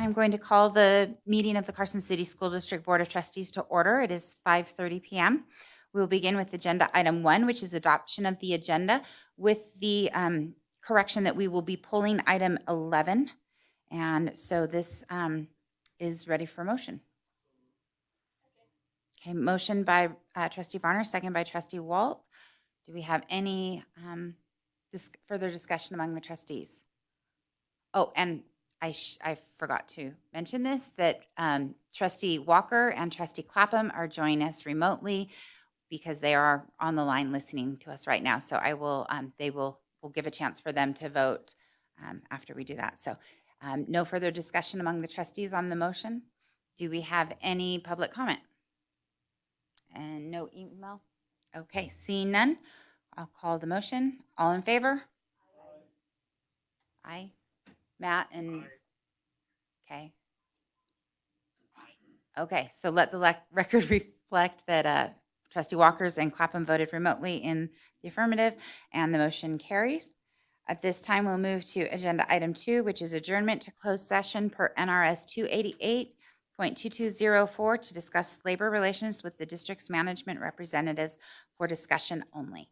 I'm going to call the meeting of the Carson City School District Board of Trustees to order. It is 5:30 p.m. We will begin with agenda item 1, which is adoption of the agenda with the correction that we will be pulling item 11. And so this is ready for motion. Okay, motion by trustee Varner, second by trustee Walt. Do we have any further discussion among the trustees? Oh, and I forgot to mention this, that trustee Walker and trustee Clapham are joining us remotely because they are on the line listening to us right now. So I will, we'll give a chance for them to vote after we do that. So no further discussion among the trustees on the motion. Do we have any public comment? And no email? Okay, seeing none, I'll call the motion. All in favor? Aye. Matt and, okay. Okay, so let the record reflect that trustee Walkers and Clapham voted remotely in the affirmative, and the motion carries. At this time, we'll move to agenda item 2, which is adjournment to closed session per NRS 288.2204 to discuss labor relations with the district's management representatives for discussion only.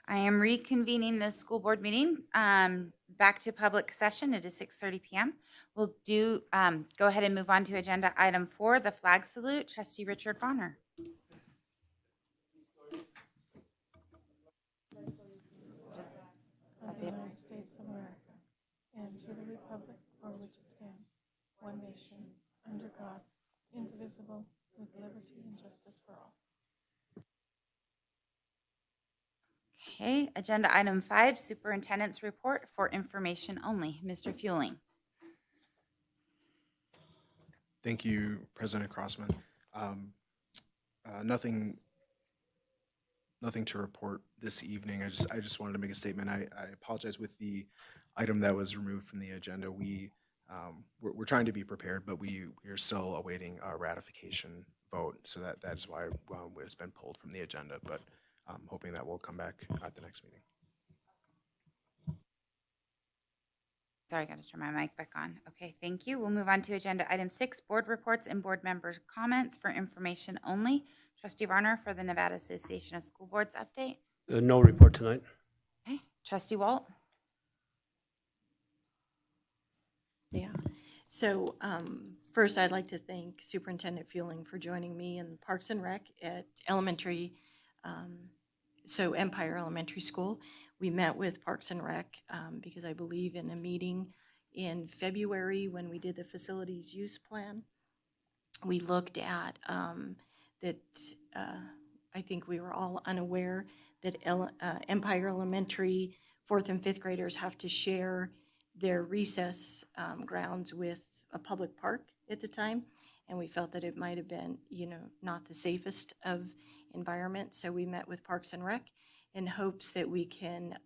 I am reconvening the school board meeting back to public session. It is 6:30 p.m. We'll go ahead and move on to agenda item 4, the flag salute. Trustee Richard Bonner. Of the United States of America, and to the republic for which it stands, one nation, under God, indivisible, with liberty and justice for all. Okay, agenda item 5, superintendent's report for information only. Mr. Fueling. Thank you, President Crossman. Nothing to report this evening. I just wanted to make a statement. I apologize with the item that was removed from the agenda. We're trying to be prepared, but we are still awaiting a ratification vote, so that is why it's been pulled from the agenda. But I'm hoping that will come back at the next meeting. Sorry, I got to turn my mic back on. Okay, thank you. We'll move on to agenda item 6, board reports and board members' comments for information only. Trustee Varner for the Nevada Association of School Boards update. No report tonight. Okay, Trustee Walt. Yeah. So first, I'd like to thank Superintendent Fueling for joining me in Parks and Rec at elementary, so Empire Elementary School. We met with Parks and Rec because I believe in a meeting in February when we did the facilities use plan, we looked at that I think we were all unaware that Empire Elementary 4th and 5th graders have to share their recess grounds with a public park at the time, and we felt that it might have been, not the safest of environments. So we met with Parks and Rec in hopes that we can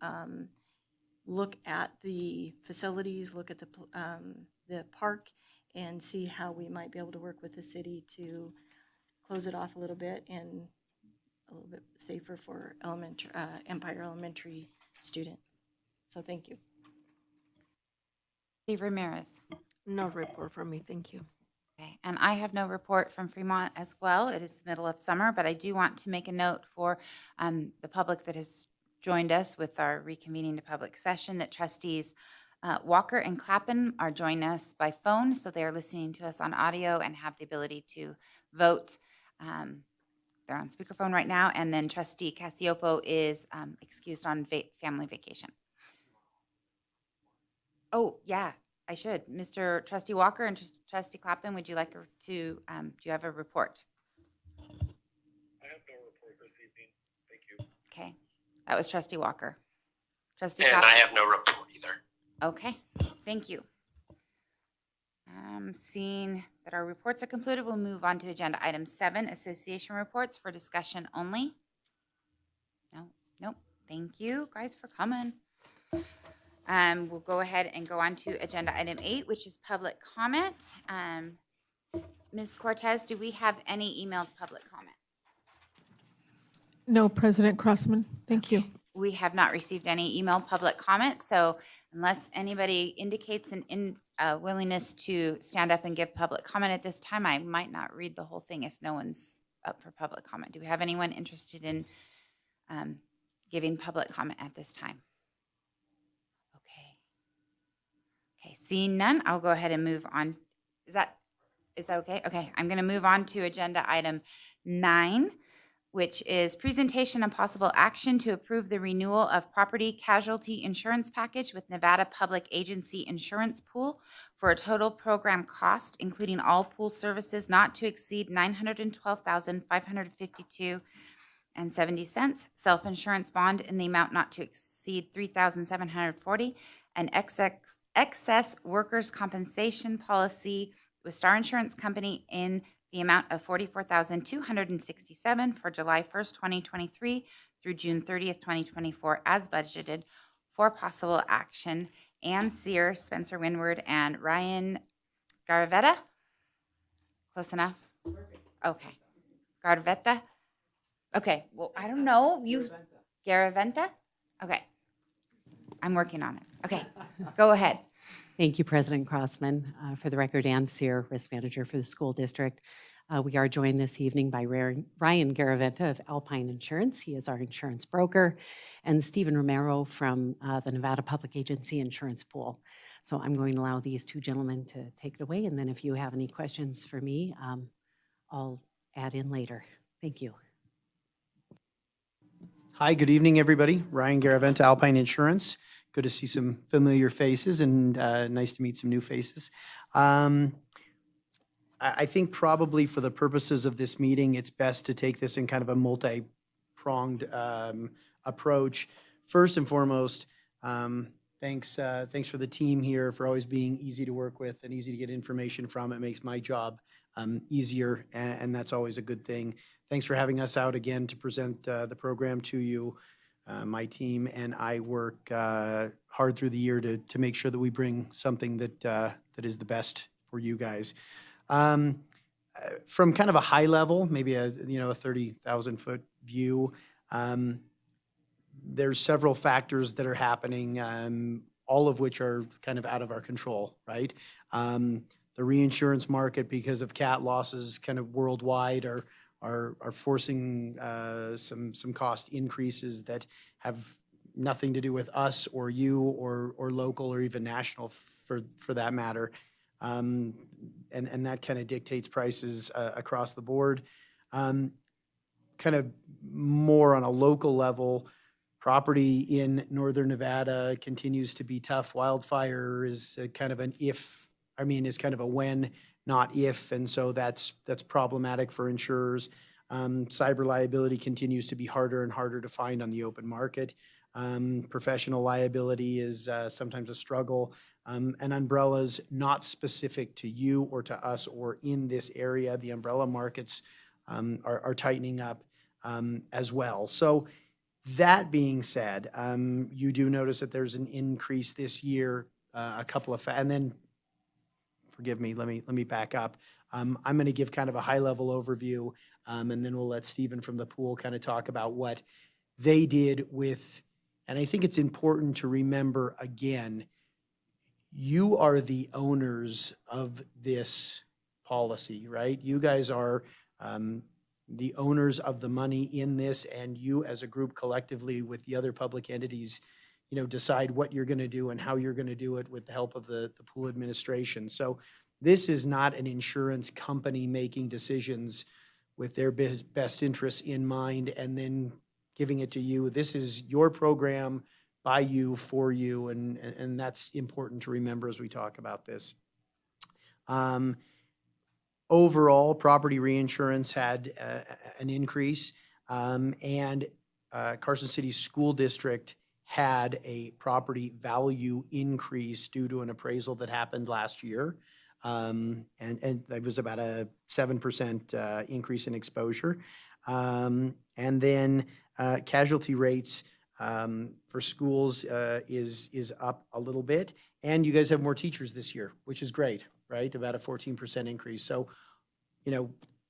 look at the facilities, look at the park, and see how we might be able to work with the city to close it off a little bit and a little bit safer for Empire Elementary students. So thank you. Steve Ramirez. No report from me, thank you. Okay, and I have no report from Fremont as well. It is the middle of summer, but I do want to make a note for the public that has joined us with our reconvening to public session that trustees Walker and Clappin are joining us by phone, so they are listening to us on audio and have the ability to vote. They're on speakerphone right now, and then Trustee Casiopo is excused on family vacation. Oh, yeah, I should. Mr. Trustee Walker and Trustee Clappin, would you like to, do you have a report? I have no report this evening. Thank you. Okay, that was Trustee Walker. Trustee And Clappin? I have no report either. Okay, thank you. Seeing that our reports are concluded, we'll move on to agenda item 7, association reports for discussion only. Nope. Thank you guys for coming. We'll go ahead and go on to agenda item 8, which is public comment. Ms. Cortez, do we have any emailed public comment? No, President Crossman, thank you. We have not received any email public comment, so unless anybody indicates an willingness to stand up and give public comment at this time, I might not read the whole thing if no one's up for public comment. Do we have anyone interested in giving public comment at this time? Okay, seeing none, I'll go ahead and move on. Is that okay? Okay, I'm going to move on to agenda item 9, which is presentation and possible action to approve the renewal of property casualty insurance package with Nevada Public Agency Insurance Pool for a total program cost, including all pool services, not to exceed $912,552.70, self-insurance bond in the amount not to exceed $3,740, and excess workers' compensation policy with Star Insurance Company in the amount of $44,267 for July 1st, 2023 through June 30th, 2024 as budgeted for possible action. Ann Sear, Spencer Windward, and Ryan Garavetta. Close enough? Okay. Garavetta? Okay, well, I don't know. Garaventa? Okay. I'm working on it. Okay, go ahead. Thank you, President Crossman. For the record, Ann Sear, Risk Manager for the school district. We are joined this evening by Ryan Garaventa of Alpine Insurance. He is our insurance broker, and Stephen Romero from the Nevada Public Agency Insurance Pool. So I'm going to allow these two gentlemen to take it away, and then if you have any questions for me, I'll add in later. Thank you. Hi, good evening, everybody. Ryan Garaventa, Alpine Insurance. Good to see some familiar faces and nice to meet some new faces. I think probably for the purposes of this meeting, it's best to take this in kind of a multi-pronged approach. First and foremost, thanks for the team here for always being easy to work with and easy to get information from. It makes my job easier, and that's always a good thing. Thanks for having us out again to present the program to you. My team and I work hard through the year to make sure that we bring something that is the best for you guys. From kind of a high level, maybe a 30,000 foot view, there's several factors that are happening, all of which are kind of out of our control, right? The reinsurance market, because of cat losses kind of worldwide, are forcing some cost increases that have nothing to do with us or you or local or even national for that matter. And that kind of dictates prices across the board. Kind of more on a local level, property in northern Nevada continues to be tough. Wildfire is kind of is kind of a when, not if, and so that's problematic for insurers. Cyber liability continues to be harder and harder to find on the open market. Professional liability is sometimes a struggle. And umbrellas not specific to you or to us or in this area. The umbrella markets are tightening up as well. So that being said, you do notice that there's an increase this year, and then forgive me, let me back up. I'm going to give kind of a high level overview, and then we'll let Stephen from the pool kind of talk about what they did with, and I think it's important to remember again, you are the owners of this policy, right? You guys are the owners of the money in this, and you as a group collectively with the other public entities, decide what you're going to do and how you're going to do it with the help of the pool administration. So this is not an insurance company making decisions with their best interests in mind and then giving it to you. This is your program by you, for you, and that's important to remember as we talk about this. Overall, property reinsurance had an increase, and Carson City School District had a property value increase due to an appraisal that happened last year. And it was about a 7% increase in exposure. And then casualty rates for schools is up a little bit. And you guys have more teachers this year, which is great, right? About a 14% increase. So,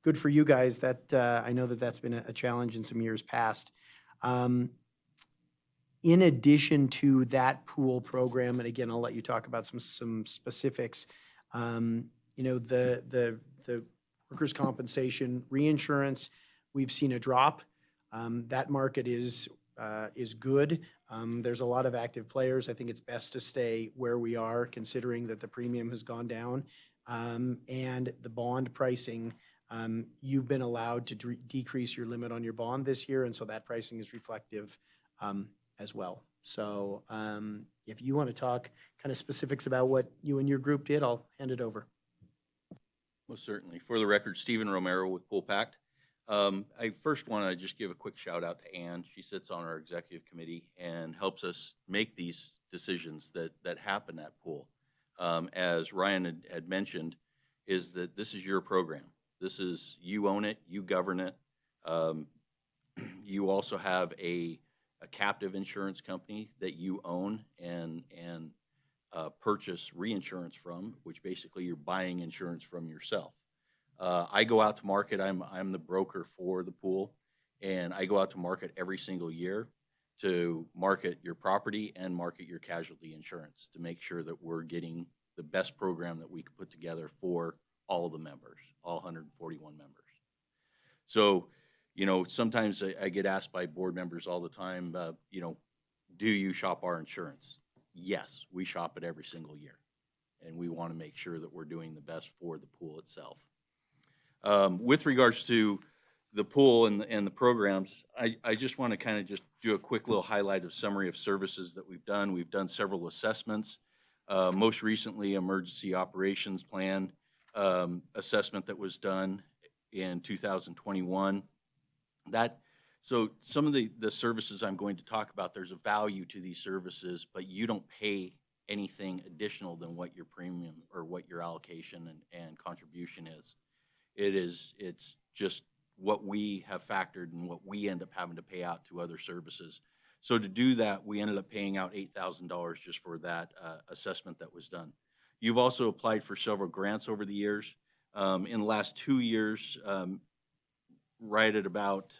good for you guys. That I know that's been a challenge in some years past. In addition to that pool program, and again, I'll let you talk about some specifics, the workers' compensation reinsurance, we've seen a drop. That market is good. There's a lot of active players. I think it's best to stay where we are, considering that the premium has gone down. And the bond pricing, you've been allowed to decrease your limit on your bond this year, and so that pricing is reflective as well. So if you want to talk kind of specifics about what you and your group did, I'll hand it over. Most certainly. For the record, Stephen Romero with Pool Pact. I first want to just give a quick shout out to Ann. She sits on our executive committee and helps us make these decisions that happen at Pool. As Ryan had mentioned, is that this is your program. This is, you own it, you govern it. You also have a captive insurance company that you own and purchase reinsurance from, which basically you're buying insurance from yourself. I go out to market. I'm the broker for the pool, and I go out to market every single year to market your property and market your casualty insurance to make sure that we're getting the best program that we can put together for all the members, all 141 members. So, you know, sometimes I get asked by board members all the time, you know, do you shop our insurance? Yes, we shop it every single year. And we want to make sure that we're doing the best for the pool itself. With regards to the pool and the programs, I just want to kind of just do a quick little highlight of summary of services that we've done. We've done several assessments. Most recently, emergency operations plan assessment that was done in 2021. So some of the services I'm going to talk about, there's a value to these services, but you don't pay anything additional than what your premium or what your allocation and contribution is. It's just what we have factored and what we end up having to pay out to other services. So to do that, we ended up paying out $8,000 just for that assessment that was done. You've also applied for several grants over the years. In the last 2 years, right at about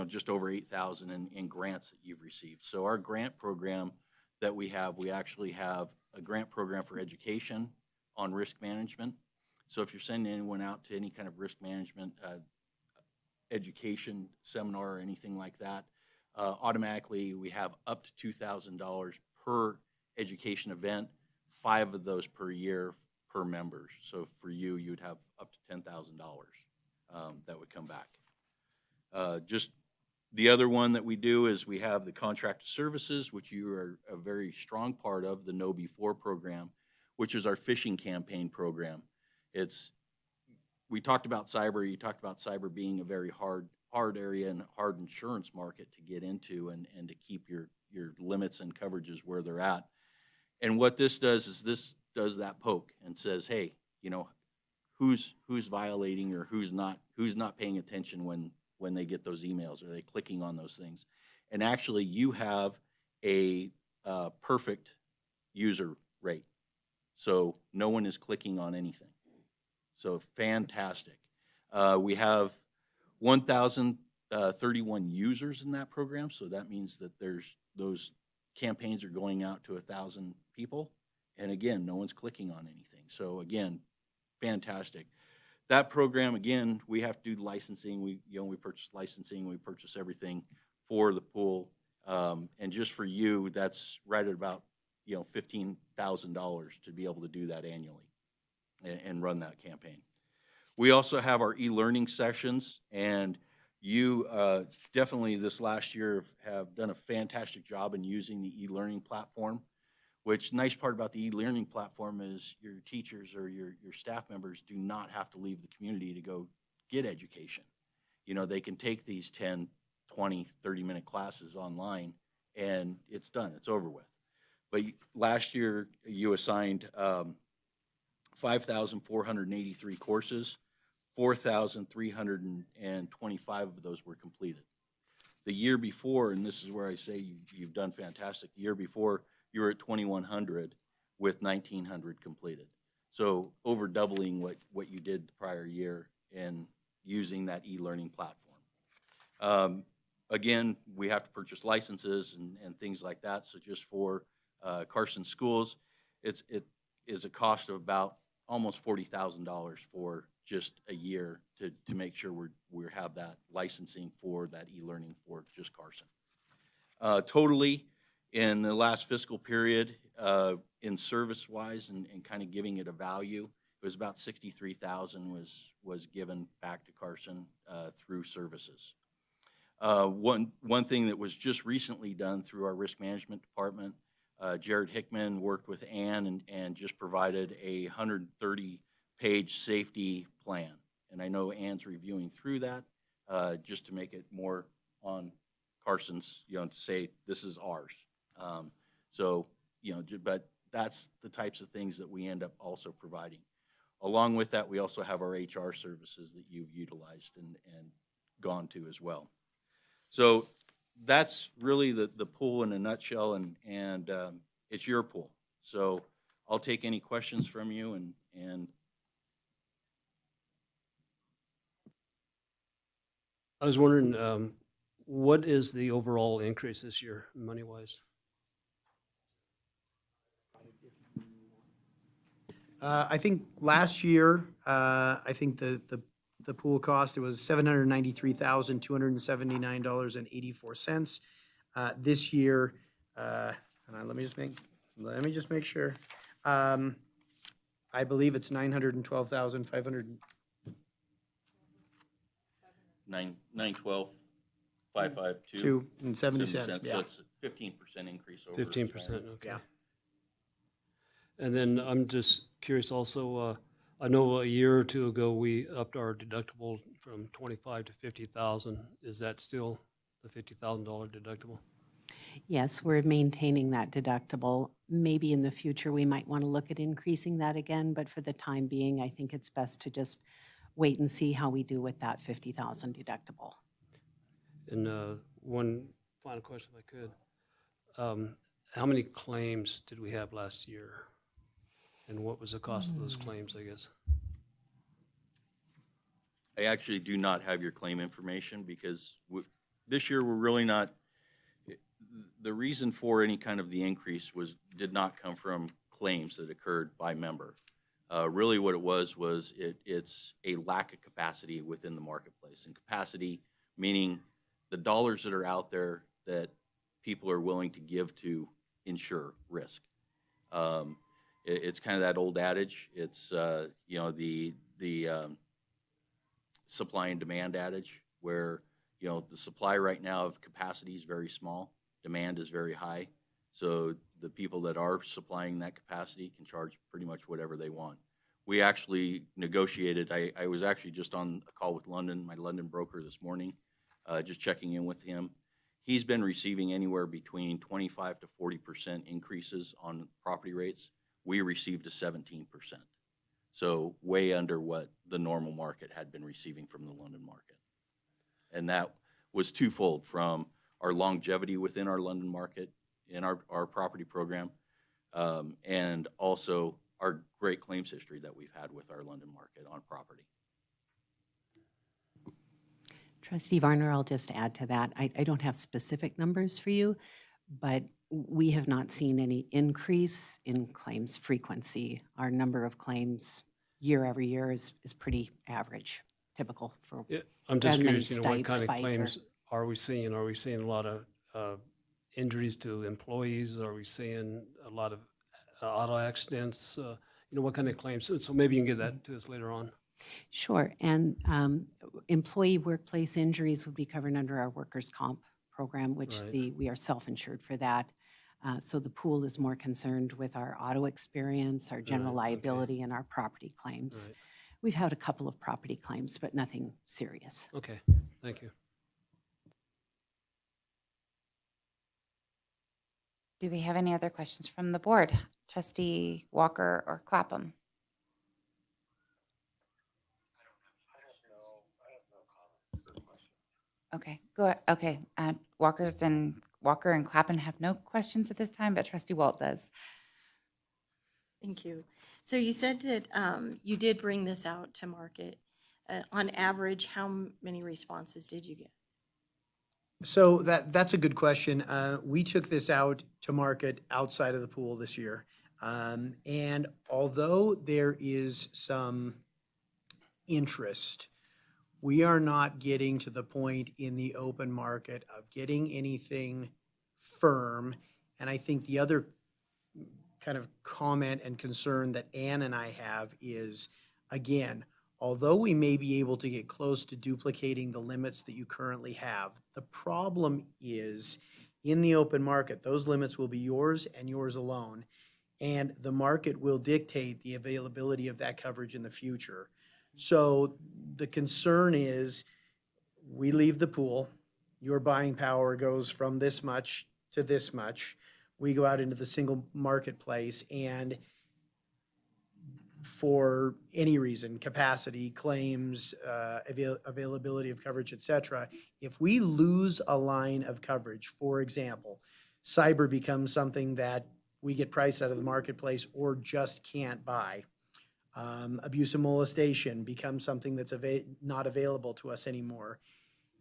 just over 8,000 in grants that you've received. So our grant program that we actually have a grant program for education on risk management. So if you're sending anyone out to any kind of risk management education seminar or anything like that, automatically we have up to $2,000 per education event, 5 of those per year per members. So for you, you'd have up to $10,000 that would come back. Just the other one that we do is we have the contracted services, which you are a very strong part of, the Know Before program, which is our phishing campaign program. We talked about cyber. You talked about cyber being a very hard area and hard insurance market to get into and to keep your limits and coverages where they're at. And what this does is this does that poke and says, hey, you know, who's violating or who's not paying attention when they get those emails? Are they clicking on those things? And actually, you have a perfect user rate. So no one is clicking on anything. So fantastic. We have 1,031 users in that program. So that means that those campaigns are going out to 1,000 people. And again, no one's clicking on anything. So again, fantastic. That program, again, we have to do licensing. We purchase licensing. We purchase everything for the pool. And just for you, that's right at about $15,000 to be able to do that annually and run that campaign. We also have our e-learning sessions, and you definitely this last year have done a fantastic job in using the e-learning platform. Which nice part about the e-learning platform is your teachers or your staff members do not have to leave the community to go get education. You know, they can take these 10, 20, 30-minute classes online and it's done, it's over with. But last year you assigned 5,483 courses, 4,325 of those were completed. The year before, and this is where I say you've done fantastic, the year before you were at 2,100 with 1,900 completed. So over doubling what you did the prior year in using that e-learning platform. Again, we have to purchase licenses and things like that. So just for Carson schools, it is a cost of about almost $40,000 for just a year to make sure we have that licensing for that e-learning for just Carson. Totally, in the last fiscal period, in service-wise and kind of giving it a value, it was about $63,000 was given back to Carson through services. One thing that was just recently done through our risk management department, Jared Hickman worked with Ann and just provided a 130-page safety plan. And I know Ann's reviewing through that just to make it more on Carson's, to say this is ours. But that's the types of things that we end up also providing. Along with that, we also have our HR services that you've utilized and gone to as well. So that's really the pool in a nutshell, and it's your pool. So I'll take any questions from you and I was wondering, what is the overall increase this year, money-wise? I think last year, I think the pool cost, it was $793,279.84. This year, hold on, let me just make sure. I believe it's 912,500. 912, 552. 2.70 So yeah. it's a 15% increase over. 15%, okay. Yeah. And then I'm just curious also, I know a year or two ago, we upped our deductible from 25 to 50,000. Is that still the $50,000 deductible? Yes, we're maintaining that deductible. Maybe in the future, we might want to look at increasing that again, but for the time being, I think it's best to just wait and see how we do with that 50,000 deductible. And one final question, if I could. How many claims did we have last year? And what was the cost of those claims, I guess? I actually do not have your claim information because this year we're really not, the reason for any kind of the increase did not come from claims that occurred by member. Really what it was it's a lack of capacity within the marketplace. And capacity meaning the dollars that are out there that people are willing to give to insure risk. It's kind of that old adage. It's the supply and demand adage, where the supply right now of capacity is very small, demand is very high. So the people that are supplying that capacity can charge pretty much whatever they want. We actually negotiated. I was actually just on a call with my London broker this morning, just checking in with him. He's been receiving anywhere between 25 to 40% increases on property rates. We received a 17%. So way under what the normal market had been receiving from the London market. And that was twofold, from our longevity within our London market in our property program, and also our great claims history that we've had with our London market on property. Trustee Varner, I'll just add to that. I don't have specific numbers for you, but we have not seen any increase in claims frequency. Our number of claims year over year is pretty average, typical for. Yeah, I'm just rather than curious, what kind of spike or- claims are we seeing? Are we seeing a lot of injuries to employees? Are we seeing a lot of auto accidents? What kind of claims? So maybe you can get that to us later on. Sure, and employee workplace injuries would be covered under our workers' comp program, which Right. we are self-insured for that. So the pool is more concerned with our auto experience, our general Right, okay. liability, and our property claims. Right. We've had a couple of property claims, but nothing serious. Okay, thank you. Do we have any other questions from the board? Trustee Walker or Clapham? Okay, go ahead. Okay, Walker and Clapham have no questions at this time, but Trustee Walt does. Thank you. So you said that you did bring this out to market. On average, how many responses did you get? So that's a good question. We took this out to market outside of the pool this year. And although there is some interest, we are not getting to the point in the open market of getting anything firm. And I think the other kind of comment and concern that Ann and I have is, again, although we may be able to get close to duplicating the limits that you currently have, the problem is in the open market, those limits will be yours and yours alone. And the market will dictate the availability of that coverage in the future. So the concern is we leave the pool, your buying power goes from this much to this much. We go out into the single marketplace, and for any reason, capacity, claims, availability of coverage, et cetera, if we lose a line of coverage, for example, cyber becomes something that we get priced out of the marketplace or just can't buy. Abuse and molestation becomes something that's not available to us anymore.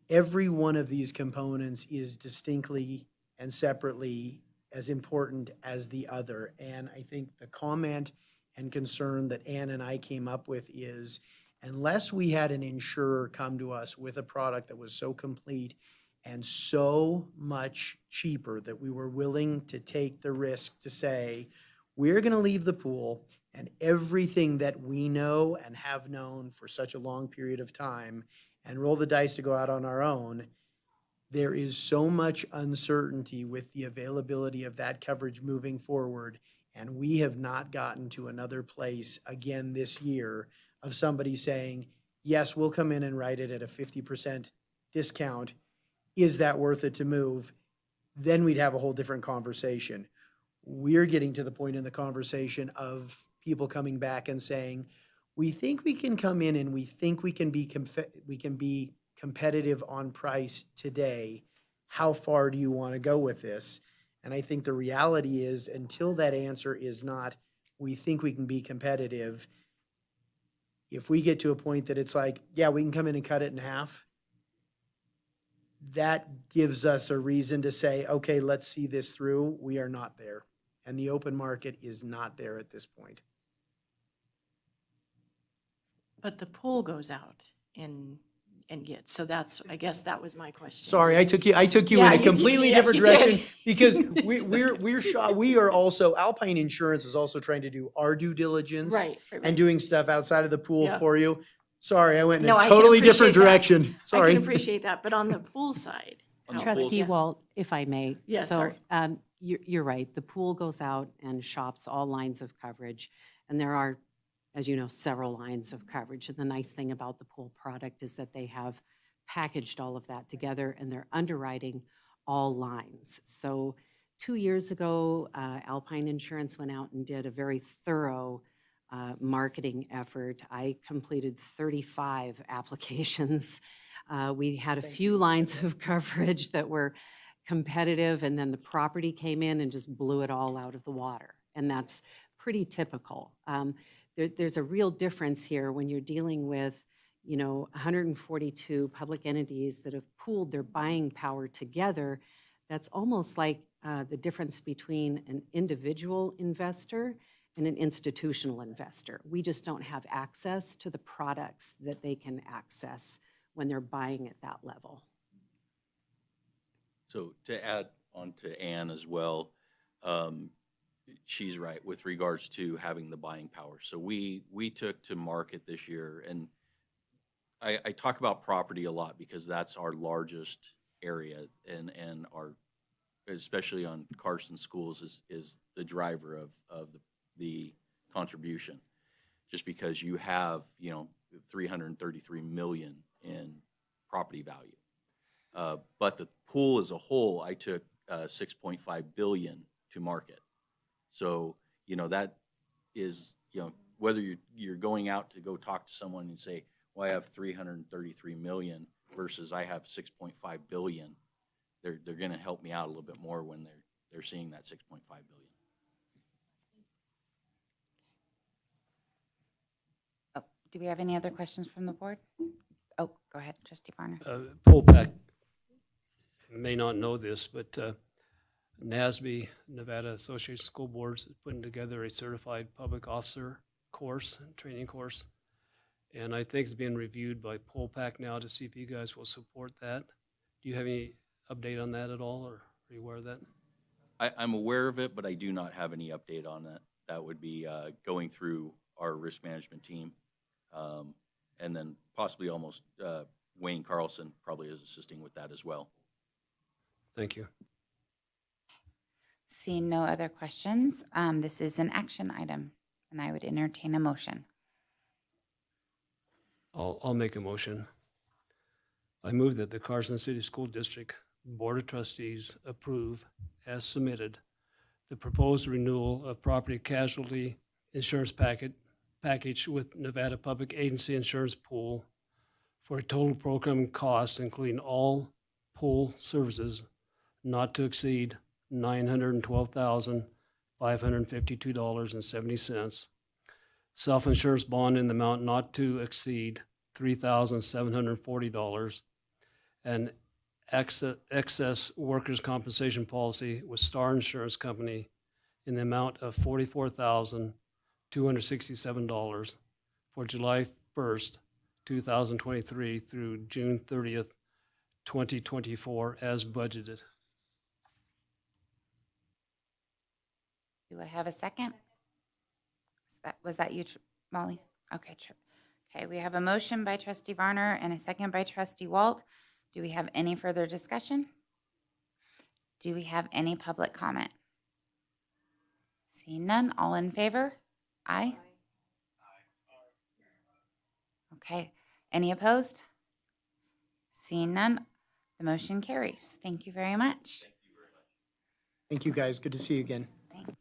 Every one of these components is distinctly and separately as important as the other. And I think the comment and concern that Ann and I came up with is, unless we had an insurer come to us with a product that was so complete and so much cheaper that we were willing to take the risk to say, we're going to leave the pool and everything that we know and have known for such a long period of time and roll the dice to go out on our own, there is so much uncertainty with the availability of that coverage moving forward. And we have not gotten to another place again this year of somebody saying, yes, we'll come in and write it at a 50% discount. Is that worth it to move? Then we'd have a whole different conversation. We're getting to the point in the conversation of people coming back and saying, we think we can come in and we think we can be competitive on price today. How far do you want to go with this? And I think the reality is, until that answer is not, we think we can be competitive, if we get to a point that it's like, yeah, we can come in and cut it in half, that gives us a reason to say, okay, let's see this through. We are not there. And the open market is not there at this point. But the pool goes out and gets, so that's, I guess that was my question. Sorry, I is- took you Yeah, in a completely yeah, different you did. direction because we are also, Alpine Insurance is also trying to do our due diligence Right, right, and right. doing stuff outside of the pool Yeah. for you. Sorry, I went in No, a I can totally different appreciate that. direction. I Sorry. can appreciate that, but on the pool side. On the how- pool Trustee Yeah. Walt, if I may. Yeah, So, sorry. You're right. The pool goes out and shops all lines of coverage. And there are, as you know, several lines of coverage. And the nice thing about the pool product is that they have packaged all of that together and they're underwriting all lines. So 2 years ago, Alpine Insurance went out and did a very thorough marketing effort. I completed 35 applications. We had a few lines of coverage that were competitive, and then the property came in and just blew it all out of the water. And that's pretty typical. There's a real difference here when you're dealing with, 142 public entities that have pooled their buying power together. That's almost like the difference between an individual investor and an institutional investor. We just don't have access to the products that they can access when they're buying at that level. So to add on to Ann as well, she's right with regards to having the buying power. So we took to market this year, and I talk about property a lot because that's our largest area, and our, especially on Carson schools, is the driver of the contribution. Just because you have, $333 million in property value. But the pool as a whole, I took $6.5 billion to market. So, that is, whether you're going out to go talk to someone and say, well, I have $333 million versus I have $6.5 billion, they're going to help me out a little bit more when they're seeing that $6.5 billion. Oh, do we have any other questions from the board? Oh, go ahead, Trustee Varner. Polpack may not know this, but NASB, Nevada Association of School Boards, is putting together a certified public officer course, training course. And I think it's being reviewed by Polpack now to see if you guys will support that. Do you have any update on that at all, or are you aware of that? I'm aware of it, but I do not have any update on that. That would be going through our risk management team. And then possibly almost Wayne Carlson probably is assisting with that as well. Thank you. Seeing no other questions, this is an action item, and I would entertain a motion. I'll make a motion. I move that the Carson City School District Board of Trustees approve, as submitted, the proposed renewal of property casualty insurance package with Nevada Public Agency Insurance Pool for a total program cost, including all pool services, not to exceed $912,552.70. Self-insurance bond in the amount not to exceed $3,740, and excess workers' compensation policy with Star Insurance Company in the amount of $44,200 $267 for July 1st, 2023 through June 30th, 2024 as budgeted. Do I have a second? Was that you, Molly? Okay. Okay, we have a motion by trustee Varner and a second by trustee Walt. Do we have any further discussion? Do we have any public comment? Seeing none, all in favor? Aye. Okay, any opposed? Seeing none, the motion carries. Thank you very much. Thank you, guys. Good to see you again. Thanks.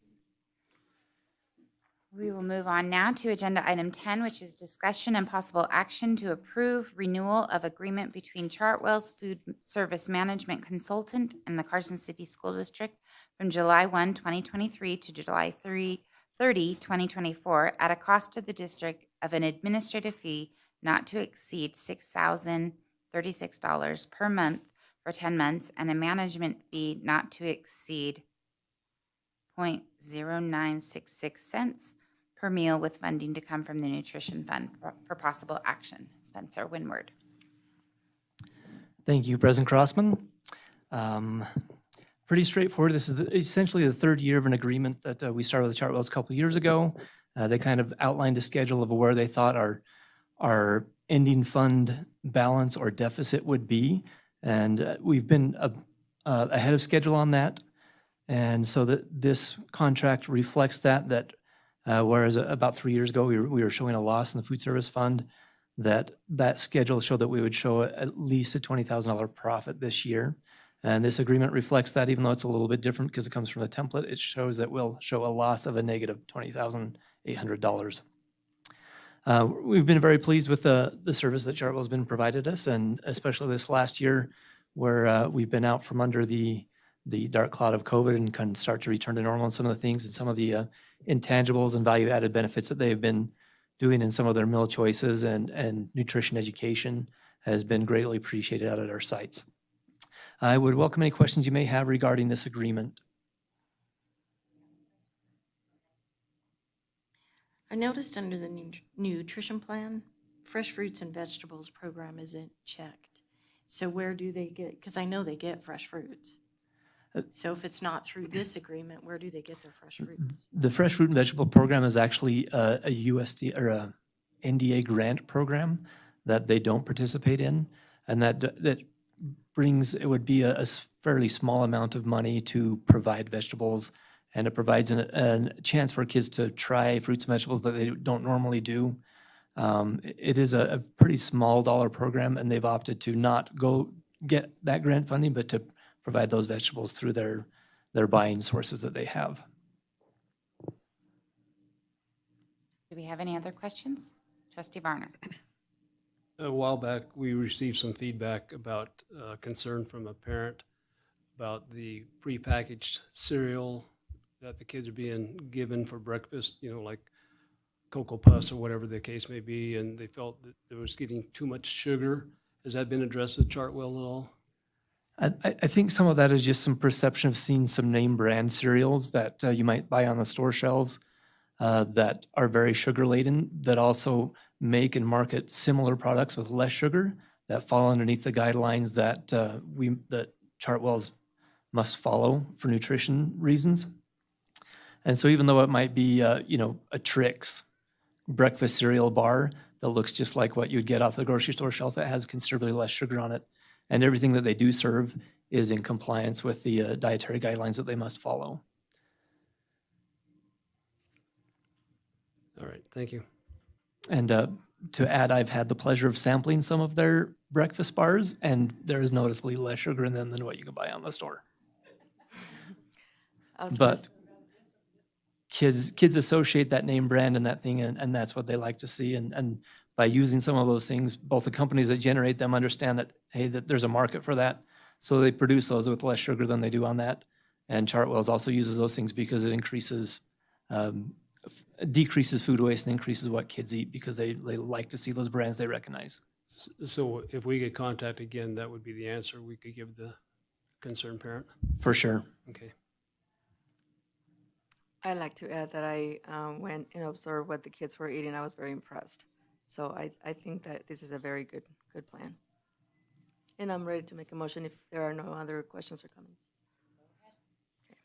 We will move on now to agenda item 10, which is discussion and possible action to approve renewal of agreement between Chartwell's Food Service Management Consultant and the Carson City School District from July 1, 2023 to July 30, 2024 at a cost to the district of an administrative fee not to exceed $6,036 per month for 10 months and a management fee not to exceed 0.0966 cents per meal with funding to come from the Nutrition Fund for possible action. Spencer Winward. Thank you, President Crossman. Pretty straightforward. This is essentially the third year of an agreement that we started with Chartwell's a couple of years ago. They kind of outlined a schedule of where they thought our ending fund balance or deficit would be. And we've been ahead of schedule on that. And so this contract reflects that whereas about 3 years ago, we were showing a loss in the food service fund, that schedule showed that we would show at least a $20,000 profit this year. And this agreement reflects that, even though it's a little bit different because it comes from a template, it shows that we'll show a loss of a negative $20,800. We've been very pleased with the service that Chartwell's been provided us, and especially this last year where we've been out from under the dark cloud of COVID and can start to return to normal in some of the things and some of the intangibles and value-added benefits that they've been doing in some of their meal choices and nutrition education has been greatly appreciated out at our sites. I would welcome any questions you may have regarding this agreement. I noticed under the nutrition plan, fresh fruits and vegetables program isn't checked. So where do they get, because I know they get fresh fruits. So if it's not through this agreement, where do they get their fresh fruits? The Fresh Fruit and Vegetable Program is actually a USD or a NDA grant program that they don't participate in, and that brings, it would be a fairly small amount of money to provide vegetables, and it provides a chance for kids to try fruits and vegetables that they don't normally do. It is a pretty small dollar program, and they've opted to not go get that grant funding, but to provide those vegetables through their buying sources that they have. Do we have any other questions? Trustee Varner. A while back, we received some feedback about concern from a parent about the prepackaged cereal that the kids are being given for breakfast, like Cocoa Puffs or whatever the case may be, and they felt that it was getting too much sugar. Has that been addressed at Chartwell at all? I think some of that is just some perception of seeing some name brand cereals that you might buy on the store shelves that are very sugar laden, that also make and market similar products with less sugar that fall underneath the guidelines that that Chartwell's must follow for nutrition reasons. And so even though it might be a Trix breakfast cereal bar that looks just like what you'd get off the grocery store shelf, it has considerably less sugar on it. And everything that they do serve is in compliance with the dietary guidelines that they must follow. All right, thank you. And to add, I've had the pleasure of sampling some of their breakfast bars, and there is noticeably less sugar in them than what you can buy on the store. But kids associate that name brand and that thing, and that's what they like to see. And by using some of those things, both the companies that generate them understand that, hey, that there's a market for that. So they produce those with less sugar than they do on that. And Chartwell's also uses those things because it decreases food waste and increases what kids eat because they like to see those brands they recognize. So if we get contact again, that would be the answer we could give the concerned parent? For sure. Okay. I'd like to add that I went and observed what the kids were eating. I was very impressed. So I think that this is a very good plan. And I'm ready to make a motion if there are no other questions or comments. Okay.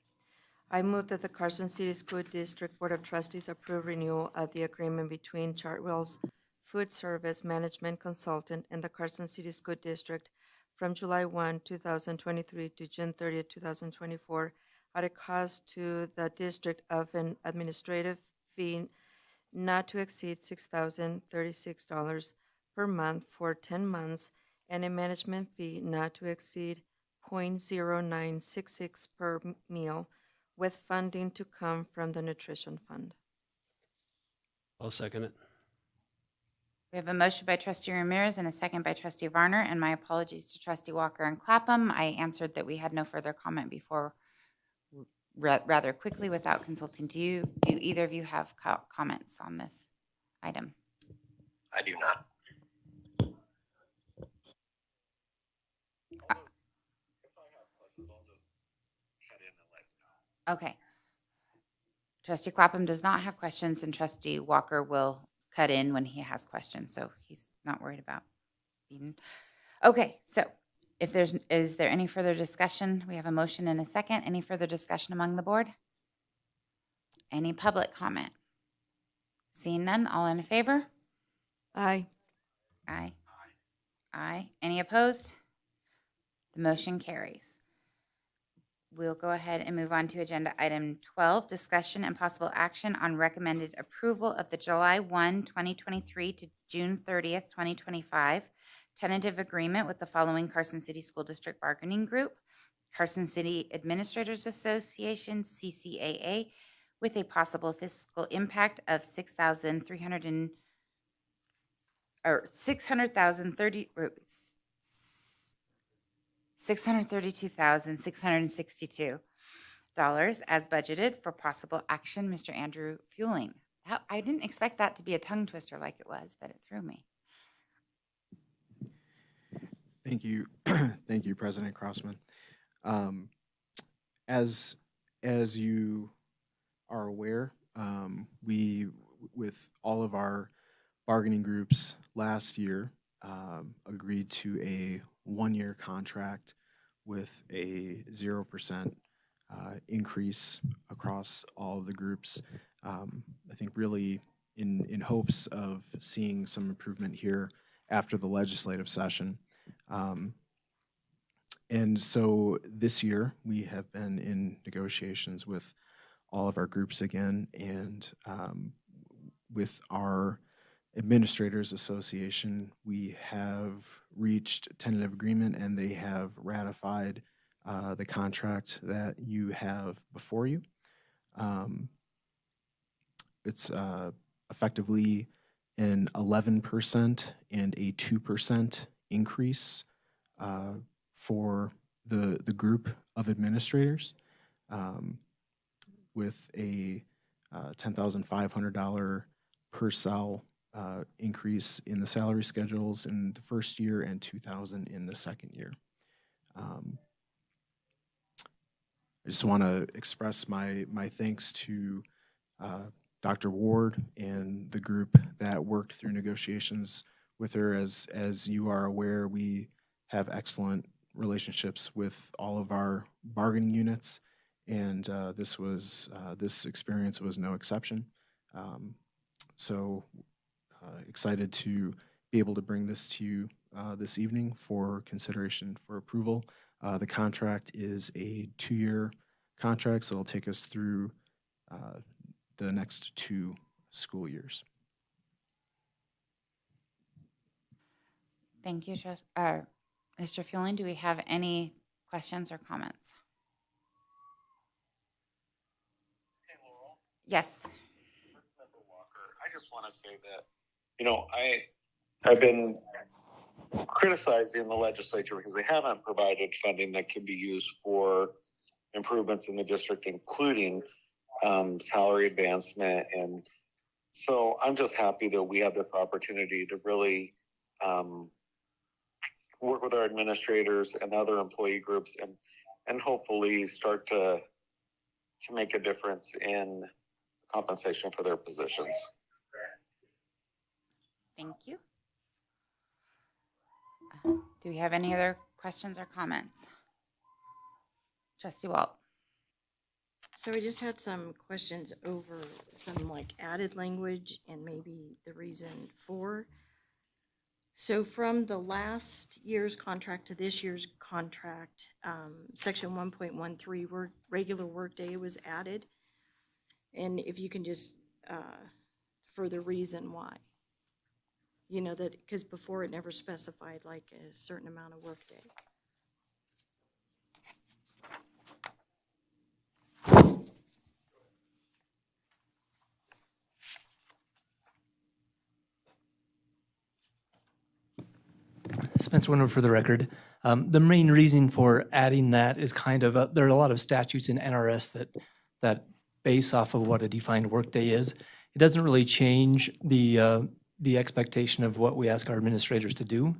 I move that the Carson City School District Board of Trustees approve renewal of the agreement between Chartwell's Food Service Management Consultant and the Carson City School District from July 1, 2023 to June 30th, 2024 at a cost to the district of an administrative fee not to exceed $6,036 per month for 10 months and a management fee not to exceed .0966 per meal, with funding to come from the nutrition fund. I'll second it. We have a motion by trustee Ramirez and a second by trustee Varner, and my apologies to trustee Walker and Clapham. I answered that we had no further comment before rather quickly without consulting to you. Do either of you have comments on this item? I do not. Okay. Trustee Clapham does not have questions, and trustee Walker will cut in when he has questions, so he's not worried about being. Okay, so is there any further discussion? We have a motion and a second. Any further discussion among the board? Any public comment? Seeing none, all in favor? Aye. Aye. Aye. Any opposed? The motion carries. We'll go ahead and move on to agenda item 12, discussion and possible action on recommended approval of the July 1, 2023 to June 30th, 2025 tentative agreement with the following Carson City School District Bargaining Group, Carson City Administrators Association, CCAA, with a possible fiscal impact of $632,662 as budgeted for possible action. Mr. Andrew Fueling. I didn't expect that to be a tongue twister like it was, but it threw me. Thank you. Thank you, President Crossman. As you are aware, we, with all of our bargaining groups last year, agreed to a one-year contract with a 0% increase across all of the groups. I think really in hopes of seeing some improvement here after the legislative session. And so this year, we have been in negotiations with all of our groups again, and with our Administrators Association, we have reached tentative agreement, and they have ratified the contract that you have before you. It's effectively an 11% and a 2% increase for the group of administrators, with a $10,500 per cell increase in the salary schedules in the first year and $2,000 in the second year. I just want to express my thanks to Dr. Ward and the group that worked through negotiations with her. As you are aware, we have excellent relationships with all of our bargaining units, and this experience was no exception. So excited to be able to bring this to you this evening for consideration for approval. The contract is a 2-year contract, so it'll take us through the next 2 school years. Thank you, Mr. Fueling. Do we have any questions or comments? Hey, Laurel. Yes. Member Walker, I just want to say that, I've been criticizing the legislature because they haven't provided funding that can be used for improvements in the district, including salary advancement. And so I'm just happy that we have this opportunity to really work with our administrators and other employee groups and hopefully start to can make a difference in compensation for their positions. Thank you. Do we have any other questions or comments? Trustee Walt? So we just had some questions over some like added language and maybe the reason for. So from the last year's contract to this year's contract, section 1.13, regular workday was added. And if you can just, for the reason why. You know, that, because before it never specified like a certain amount of workday. Spencer Winter for the record. The main reason for adding that is kind of, there are a lot of statutes in NRS that base off of what a defined workday is. It doesn't really change the expectation of what we ask our administrators to do,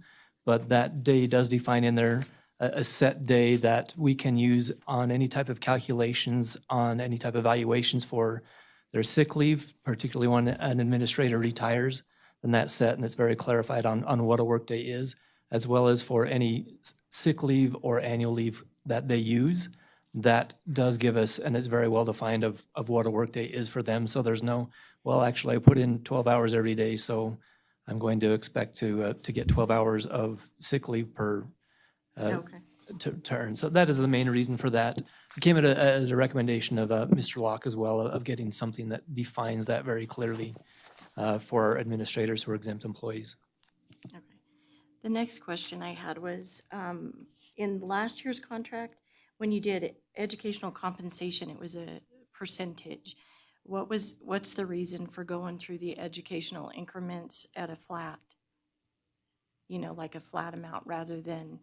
but that day does define in there a set day that we can use on any type of calculations, on any type of evaluations for their sick leave, particularly when an administrator retires, then that's set and it's very clarified on what a workday is, as well as for any sick leave or annual leave that they use. That does give us, and it's very well defined of what a workday is for them. So there's no, well, actually I put in 12 hours every day, so I'm going to expect to get 12 hours of sick leave per Okay. to earn. So that is the main reason for that. It came at a recommendation of Mr. Locke as well, of getting something that defines that very clearly for our administrators who are exempt employees. Okay. The next question I had was, in last year's contract, when you did educational compensation, it was a percentage. What's the reason for going through the educational increments at a flat? You know, like a flat amount rather than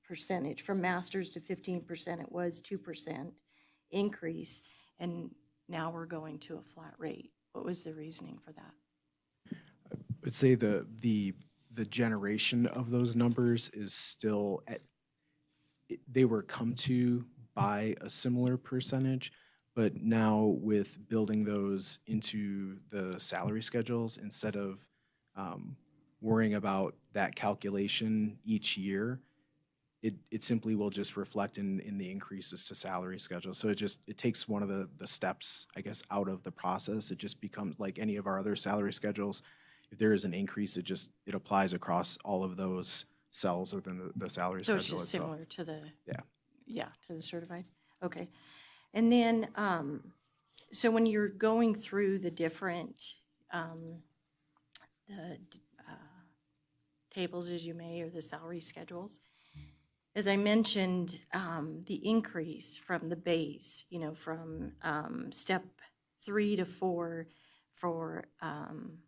percentage. From masters to 15%, it was 2% increase, and now we're going to a flat rate. What was the reasoning for that? I would say the generation of those numbers is still they were come to by a similar percentage, but now with building those into the salary schedules, instead of worrying about that calculation each year, it simply will just reflect in the increases to salary schedule. So it takes one of the steps, I guess, out of the process. It just becomes like any of our other salary schedules. If there is an increase, it applies across all of those cells within the salary So schedule it's just itself. similar to the, Yeah. to the certified? Okay. And then, so when you're going through the different, tables as you may, or the salary schedules, as I mentioned, the increase from the base, you know, from step 3 to 4 for an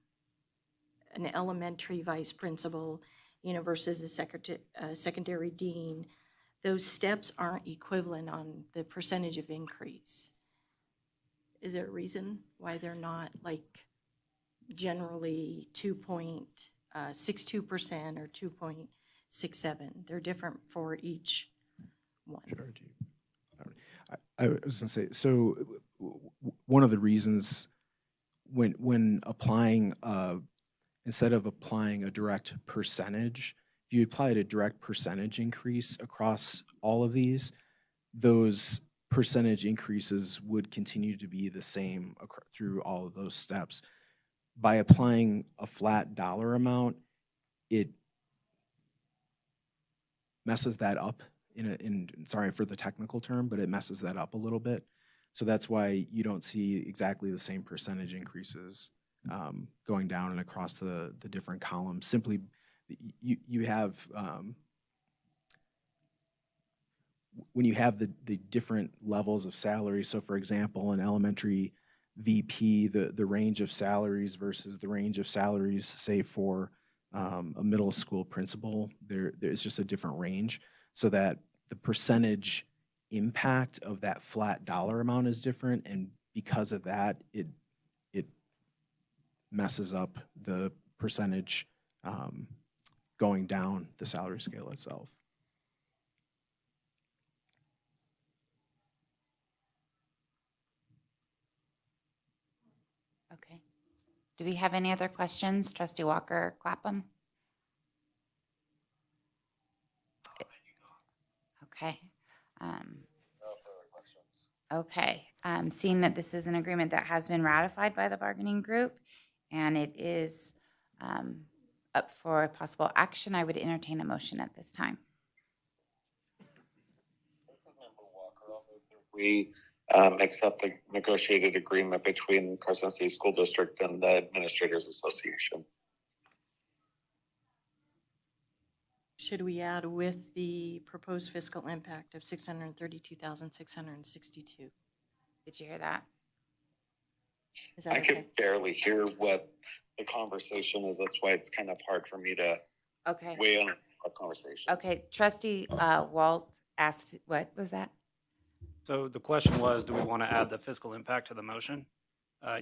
elementary vice principal, you know, versus a secondary dean, those steps aren't equivalent on the percentage of increase. Is there a reason why they're not like generally 2.62% or 2.67? They're different for each one. Sure. I was gonna say, so one of the reasons when applying, instead of applying a direct percentage, if you applied a direct percentage increase across all of these, those percentage increases would continue to be the same through all of those steps. By applying a flat dollar amount, it messes that up sorry for the technical term, but it messes that up a little bit. So that's why you don't see exactly the same percentage increases going down and across the different columns. Simply, you have when you have the different levels of salary. So for example, an elementary VP, the range of salaries versus the range of salaries, say for a middle school principal, there's just a different range, so that the percentage impact of that flat dollar amount is different, and because of that, it messes up the percentage going down the salary scale itself. Do we have any other questions? Trustee Walker, Clapham? Okay. Okay, seeing that this is an agreement that has been ratified by the bargaining group and it is up for possible action, I would entertain a motion at this time. We accept the negotiated agreement between Carson City School District and the Administrators Association. Should we add with the proposed fiscal impact of $632,662? Did you hear that? Is that I okay? can barely hear what the conversation is. That's why it's kind of hard for me to Okay. weigh in on our conversation. Okay, Trustee Walt asked, what was that? So the question was, do we want to add the fiscal impact to the motion?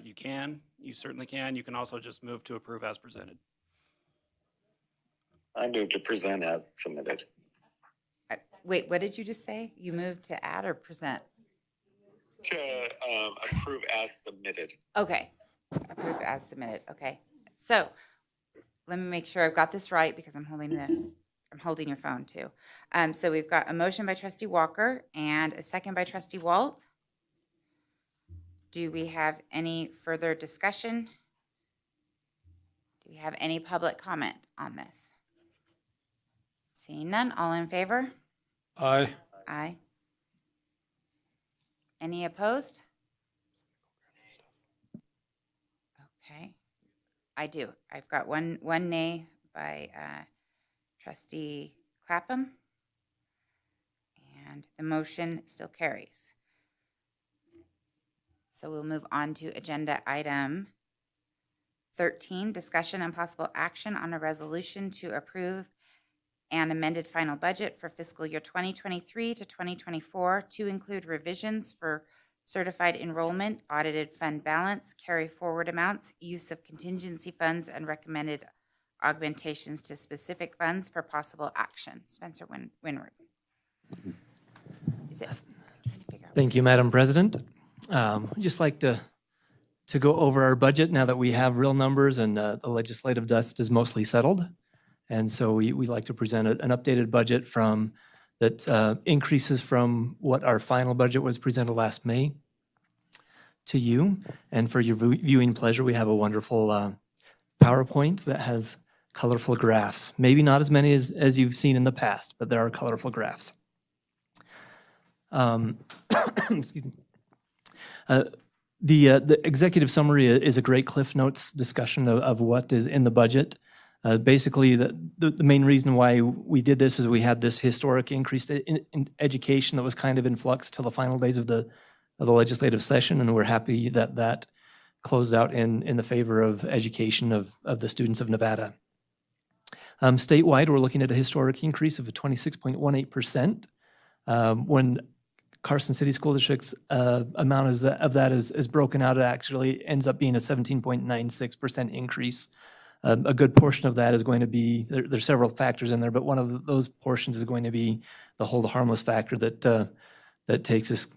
You certainly can. You can also just move to approve as presented. I move to present as submitted. Wait, what did you just say? You moved to add or present? To approve as submitted. Okay, approve as submitted, okay. So, let me make sure I've got this right because I'm holding this. I'm holding your phone too. So we've got a motion by Trustee Walker and a second by Trustee Walt. Do we have any further discussion? Do we have any public comment on this? Seeing none, all in favor? Aye. Aye. Any opposed? Okay, I do. I've got one nay by Trustee Clapham, and the motion still carries. So we'll move on to agenda item 13, discussion and possible action on a resolution to approve an amended final budget for fiscal year 2023 to 2024 to include revisions for certified enrollment, audited fund balance, carry forward amounts, use of contingency funds, and recommended augmentations to specific funds for possible action. Spencer Winroot. Is it? I'm trying to figure out. Thank you, Madam President. I'd just like to go over our budget now that we have real numbers and the legislative dust is mostly settled. And so we like to present an updated budget that increases from what our final budget was presented last May to you. And for your viewing pleasure, we have a wonderful PowerPoint that has colorful graphs. Maybe not as many as you've seen in the past, but there are colorful graphs. Excuse me. The executive summary is a great Cliff Notes discussion of what is in the budget. Basically, the main reason why we did this is we had this historic increase in education that was kind of in flux till the final days of the legislative session, and we're happy that that closed out in the favor of education of the students of Nevada. Statewide, we're looking at a historic increase of 26.18%. When Carson City School District's amount of that is broken out, it actually ends up being a 17.96% increase. A good portion of that is going to be, there's several factors in there, but one of those portions is going to be the hold harmless factor that takes us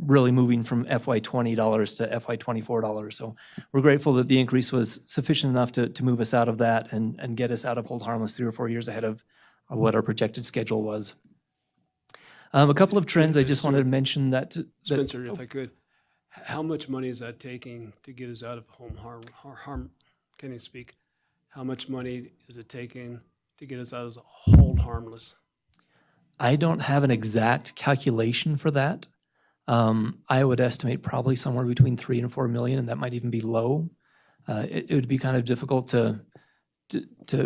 really moving from FY $20 to FY $24. So we're grateful that the increase was sufficient enough to move us out of that and get us out of hold harmless 3 or 4 years ahead of what our projected schedule was. A couple of trends I just wanted to mention that Spencer, if I could, how much money is that taking to get us out of home harm? Can you speak? How much money is it taking to get us out of hold harmless? I don't have an exact calculation for that. I would estimate probably somewhere between 3 and 4 million, and that might even be low. It would be kind of difficult to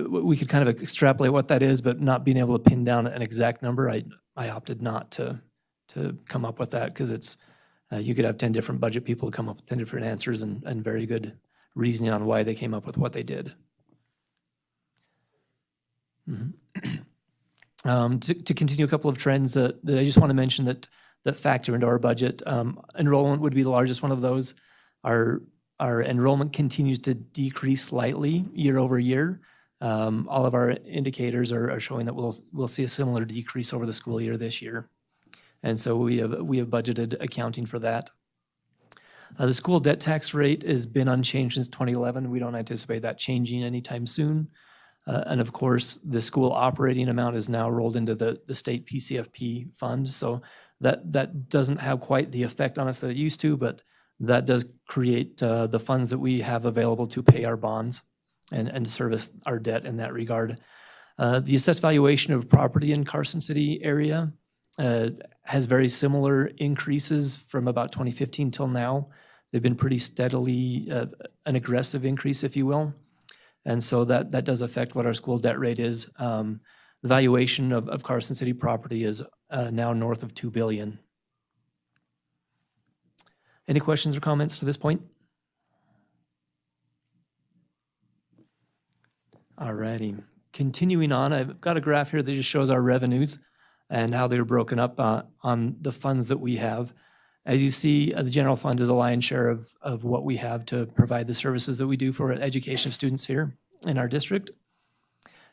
we could kind of extrapolate what that is, but not being able to pin down an exact number. I opted not to come up with that because it's you could have 10 different budget people come up with 10 different answers and very good reasoning on why they came up with what they did. To continue a couple of trends that I just want to mention that factor into our budget. Enrollment would be the largest one of those. Our enrollment continues to decrease slightly year over year. All of our indicators are showing that we'll see a similar decrease over the school year this year. And so we have budgeted accounting for that. The school debt tax rate has been unchanged since 2011. We don't anticipate that changing anytime soon. And of course, the school operating amount is now rolled into the state PCFP fund. So that doesn't have quite the effect on us that it used to, but that does create the funds that we have available to pay our bonds and service our debt in that regard. The assessed valuation of property in Carson City area has very similar increases from about 2015 till now. They've been pretty steadily an aggressive increase, if you will. And so that does affect what our school debt rate is. The valuation of Carson City property is now north of $2 billion. Any questions or comments to this point? All righty. Continuing on, I've got a graph here that just shows our revenues and how they're broken up on the funds that we have. As you see, the general fund is a lion's share of what we have to provide the services that we do for education of students here in our district.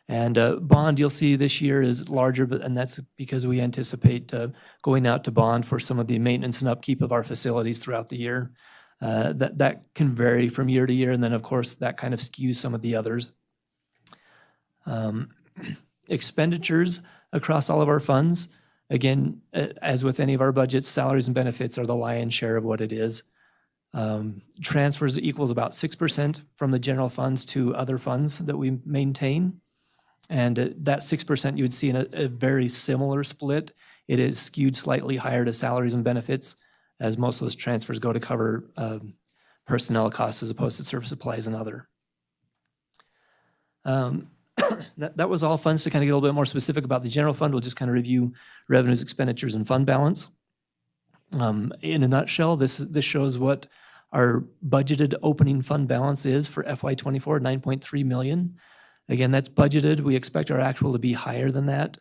And bond, you'll see this year is larger, and that's because we anticipate going out to bond for some of the maintenance and upkeep of our facilities throughout the year. That can vary from year to year, and then of course that kind of skews some of the others. Expenditures across all of our funds, again, as with any of our budgets, salaries and benefits are the lion's share of what it is. Transfers equals about 6% from the general funds to other funds that we maintain. And that 6% you would see in a very similar split. It is skewed slightly higher to salaries and benefits, as most of those transfers go to cover personnel costs as opposed to service supplies and other. That was all funds. To kind of get a little bit more specific about the general fund, we'll just kind of review revenues, expenditures, and fund balance. In a nutshell, this shows what our budgeted opening fund balance is for FY24, $9.3 million. Again, that's budgeted. We expect our actual to be higher than that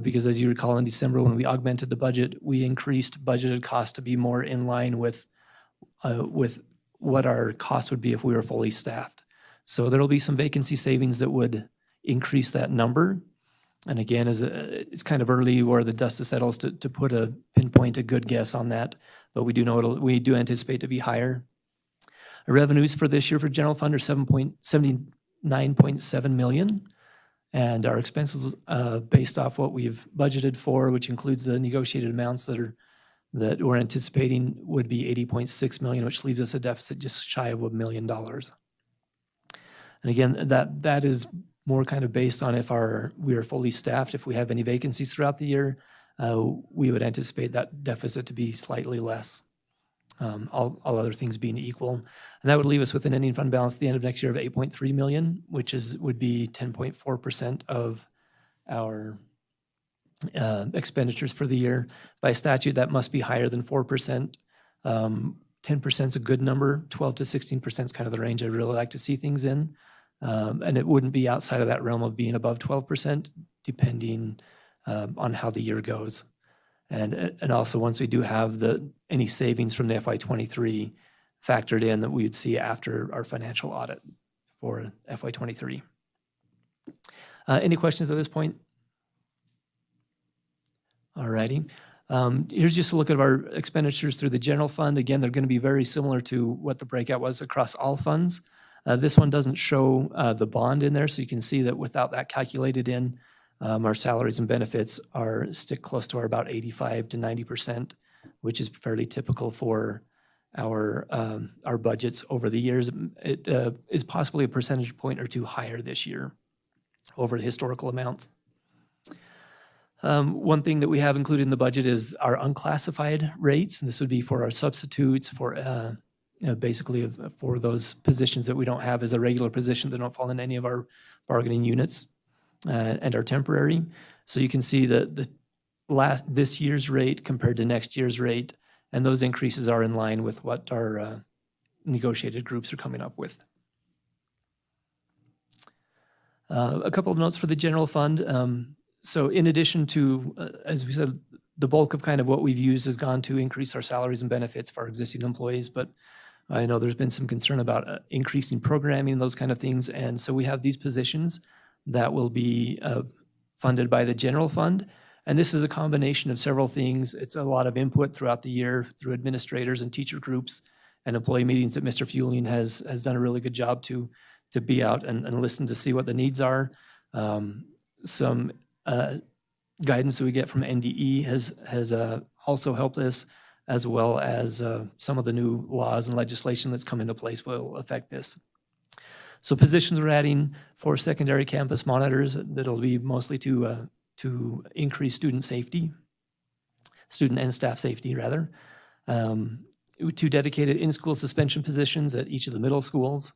because, as you recall, in December when we augmented the budget, we increased budgeted costs to be more in line with what our cost would be if we were fully staffed. So there will be some vacancy savings that would increase that number. And again, it's kind of early where the dust settles to pinpoint a good guess on that, but we do anticipate to be higher. Our revenues for this year for general fund are $79.7 million, and our expenses based off what we've budgeted for, which includes the negotiated amounts that we're anticipating, would be $80.6 million, which leaves us a deficit just shy of $1 million. And again, that is more kind of based on if we are fully staffed. If we have any vacancies throughout the year, we would anticipate that deficit to be slightly less, all other things being equal. And that would leave us with an ending fund balance at the end of next year of $8.3 million, which would be 10.4% of our expenditures for the year. By statute, that must be higher than 4%. 10% is a good number. 12 to 16% is kind of the range I'd really like to see things in. And it wouldn't be outside of that realm of being above 12%, depending on how the year goes. And also, once we do have any savings from the FY23 factored in that we would see after our financial audit for FY23. Any questions at this point? All righty. Here's just a look at our expenditures through the general fund. Again, they're going to be very similar to what the breakout was across all funds. This one doesn't show the bond in there, so you can see that without that calculated in, our salaries and benefits stick close to about 85 to 90%, which is fairly typical for our budgets over the years. It is possibly a percentage point or two higher this year over the historical amounts. One thing that we have included in the budget is our unclassified rates, and this would be for our substitutes, for basically for those positions that we don't have as a regular position that don't fall in any of our bargaining units and are temporary. So you can see this year's rate compared to next year's rate, and those increases are in line with what our negotiated groups are coming up with. A couple of notes for the general fund. So in addition to, as we said, the bulk of kind of what we've used has gone to increase our salaries and benefits for our existing employees, but I know there's been some concern about increasing programming and those kind of things. And so we have these positions that will be funded by the general fund. And this is a combination of several things. It's a lot of input throughout the year through administrators and teacher groups, and employee meetings that Mr. Fueling has done a really good job to be out and listen to see what the needs are. Some guidance that we get from NDE has also helped us, as well as some of the new laws and legislation that's come into place will affect this. So positions we're adding for secondary campus monitors that'll be mostly to increase student safety, student and staff safety rather. 2 dedicated in-school suspension positions at each of the middle schools,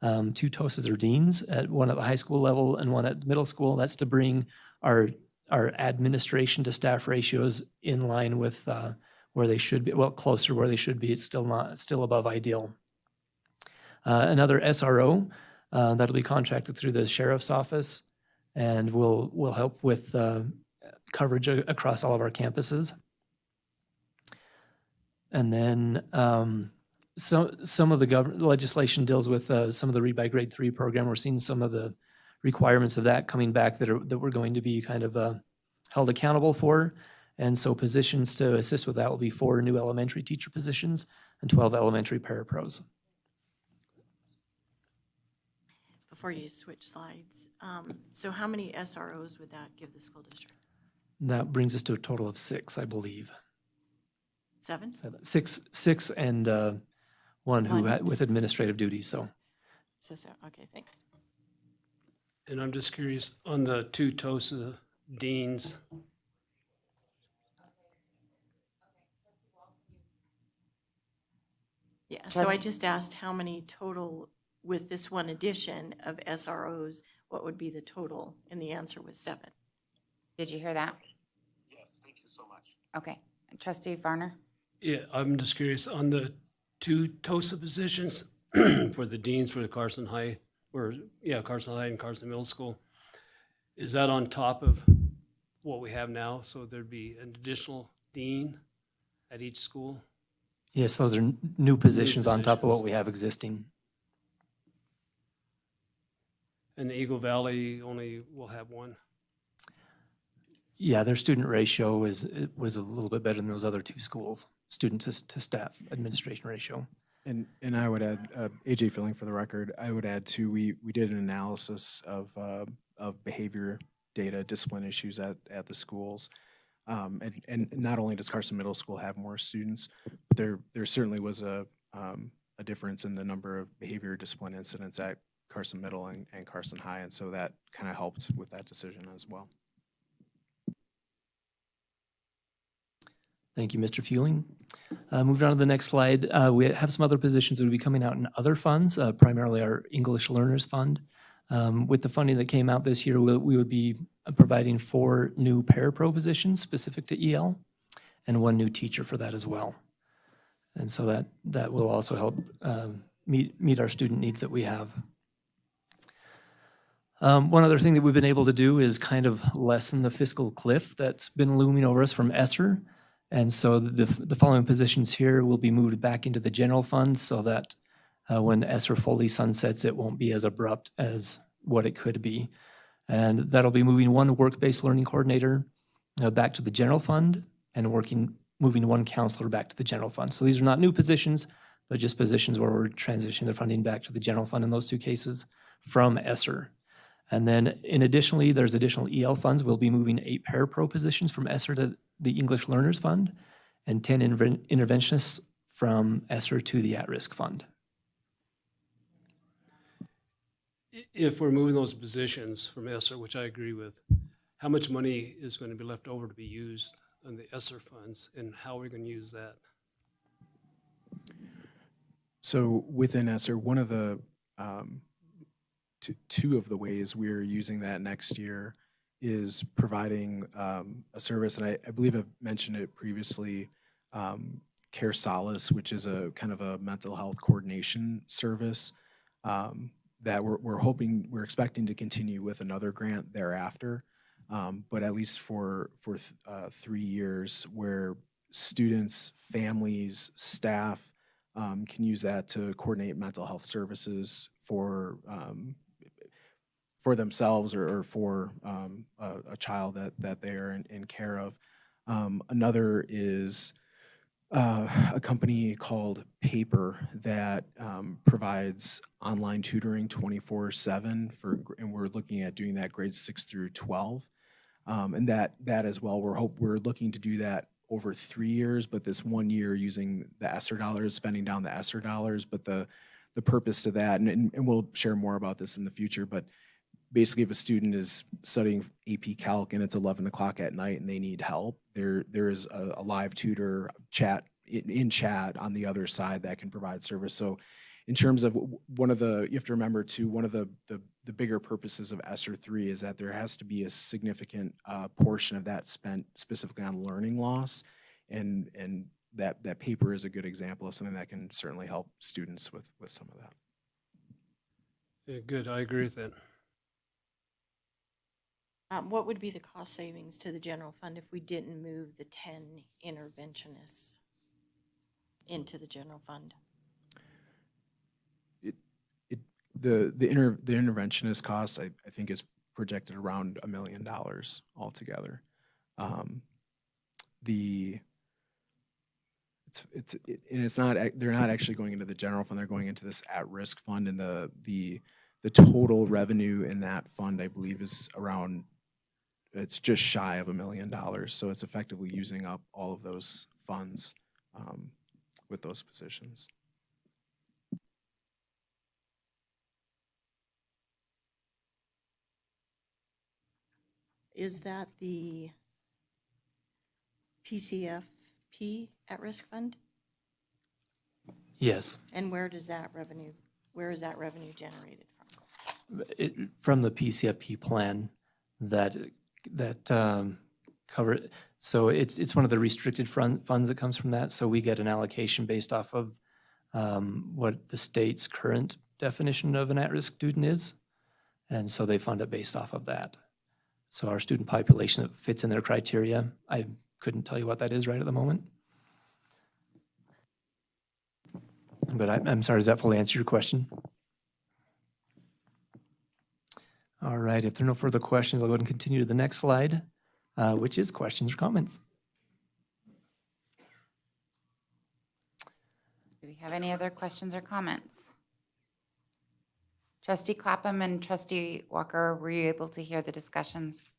2 TOSAs or deans, at one at the high school level and one at middle school. That's to bring our administration to staff ratios in line with where they should be, well, closer where they should be. It's still above ideal. Another SRO that'll be contracted through the sheriff's office and will help with coverage across all of our campuses. And then some of the legislation deals with some of the Read by Grade 3 program. We're seeing some of the requirements of that coming back that we're going to be kind of held accountable for. And so positions to assist with that will be 4 new elementary teacher positions and 12 elementary parapros. Before you switch slides, so how many SROs would that give the school district? That brings us to a total of 6, I believe. 7? 6 and one who One. with administrative duties, so. So, okay, thanks. And I'm just curious, on the 2 TOSA deans, Yeah, so I just asked how many total, with this one addition of SROs, what would be the total? And the answer was 7. Did you hear that? Yes, thank you so much. Okay. Trustee Varner? yeah, I'm just curious, on the 2 TOSA positions for the deans for the Carson High, Carson High and Carson Middle School, is that on top of what we have now? So there'd be an additional dean at each school? Yes, those are new positions on top of positions. what we have existing. And the Eagle Valley only will have 1? Yeah, their student ratio was a little bit better than those other 2 schools, student to staff administration ratio. And I would add, AJ Filling for the record, I would add too, we did an analysis of behavior data, discipline issues at the schools. And not only does Carson Middle School have more students, but there certainly was a difference in the number of behavior discipline incidents at Carson Middle and Carson High. And so that kind of helped with that decision as well. Thank you, Mr. Fueling. Moving on to the next slide, we have some other positions that will be coming out in other funds, primarily our English Learners Fund. With the funding that came out this year, we would be providing 4 new parapro positions specific to EL and 1 new teacher for that as well. And so that will also help meet our student needs that we have. One other thing that we've been able to do is kind of lessen the fiscal cliff that's been looming over us from ESSER. And so the following positions here will be moved back into the general fund so that when ESSER fully sunsets, it won't be as abrupt as what it could be. And that'll be moving 1 work-based learning coordinator back to the general fund and moving 1 counselor back to the general fund. So these are not new positions, but just positions where we're transitioning the funding back to the general fund in those 2 cases from ESSER. And then additionally, there's additional EL funds. We'll be moving 8 parapro positions from ESSER to the English Learners Fund and 10 interventionists from ESSER to the at-risk fund. If we're moving those positions from ESSER, which I agree with, how much money is going to be left over to be used on the ESSER funds, and how are we going to use that? So within ESSER, one of the two of the ways we're using that next year is providing a service, and I believe I've mentioned it previously, Care Solace, which is a kind of a mental health coordination service that we're expecting to continue with another grant thereafter, but at least for 3 years, where students, families, staff can use that to coordinate mental health services for themselves or for a child that they are in care of. Another is a company called Paper that provides online tutoring 24/7 and we're looking at doing that grades 6 through 12. And that as well, we're looking to do that over 3 years, but this 1 year using the ESSER dollars, spending down the ESSER dollars. But the purpose to that, and we'll share more about this in the future, but basically if a student is studying AP Calc and it's 11 o'clock at night and they need help, there is a live tutor in chat on the other side that can provide service. So in terms of you have to remember too, one of the bigger purposes of ESSER 3 is that there has to be a significant portion of that spent specifically on learning loss. And that paper is a good example of something that can certainly help students with some of that. Yeah, good, I agree with that. What would be the cost savings to the general fund if we didn't move the 10 interventionists into the general fund? The interventionist cost, I think, is projected around $1 million altogether. It's not, they're not actually going into the general fund, they're going into this at-risk fund, and the total revenue in that fund, I believe, is around, it's just shy of $1 million. So it's effectively using up all of those funds with those positions. Is that the PCFP at-risk fund? Yes. And where is that revenue generated from? From the PCFP plan that cover, so it's one of the restricted funds that comes from that. So we get an allocation based off of what the state's current definition of an at-risk student is. And so they fund it based off of that. So our student population that fits in their criteria, I couldn't tell you what that is right at the moment. But I'm sorry, does that fully answer your question? All right, if there are no further questions, I'll go ahead and continue to the next slide, which is questions or comments. Do we have any other questions or comments? Trustee Clapham and Trustee Walker, were you able to hear the discussions?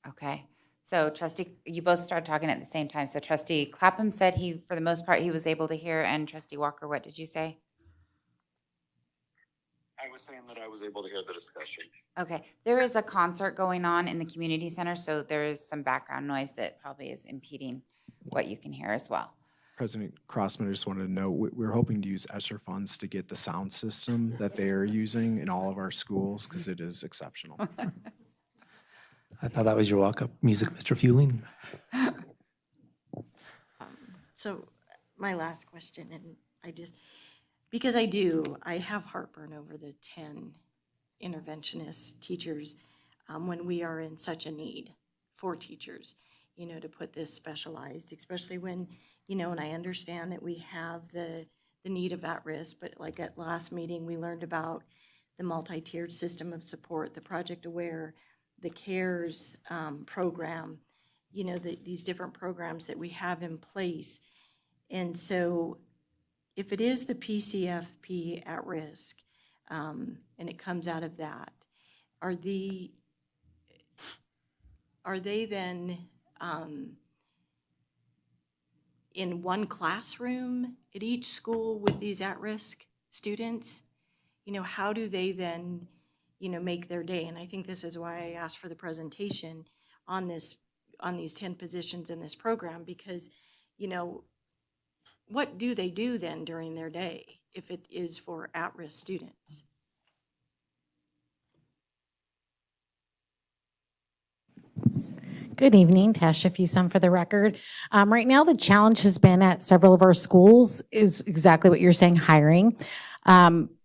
Okay, so you both started talking at the same time. So Trustee Clapham said for the most part, he was able to hear, and Trustee Walker, what did you say? I was saying that I was able to hear the discussion. Okay, there is a concert going on in the community center, so there is some background noise that probably is impeding what you can hear as well. President Crossman, I just wanted to know, we're hoping to use ESSER funds to get the sound system that they are using in all of our schools, because it is exceptional. I thought that was your walk-up music, Mr. Fueling. So my last question, and because I have heartburn over the 10 interventionist teachers when we are in such a need for teachers, to put this specialized, especially when, and I understand that we have the need of at-risk, but like at last meeting, we learned about the multi-tiered system of support, the Project Aware, the CARES program, these different programs that we have in place. And so if it is the PCFP at risk, and it comes out of that, are they then in one classroom at each school with these at-risk students? How do they then, make their day? And I think this is why I asked for the presentation on these 10 positions in this program, because, what do they do then during their day if it is for at-risk students? Good evening, Tasha Fusum for the record. Right now, the challenge has been at several of our schools is exactly what you're saying, hiring.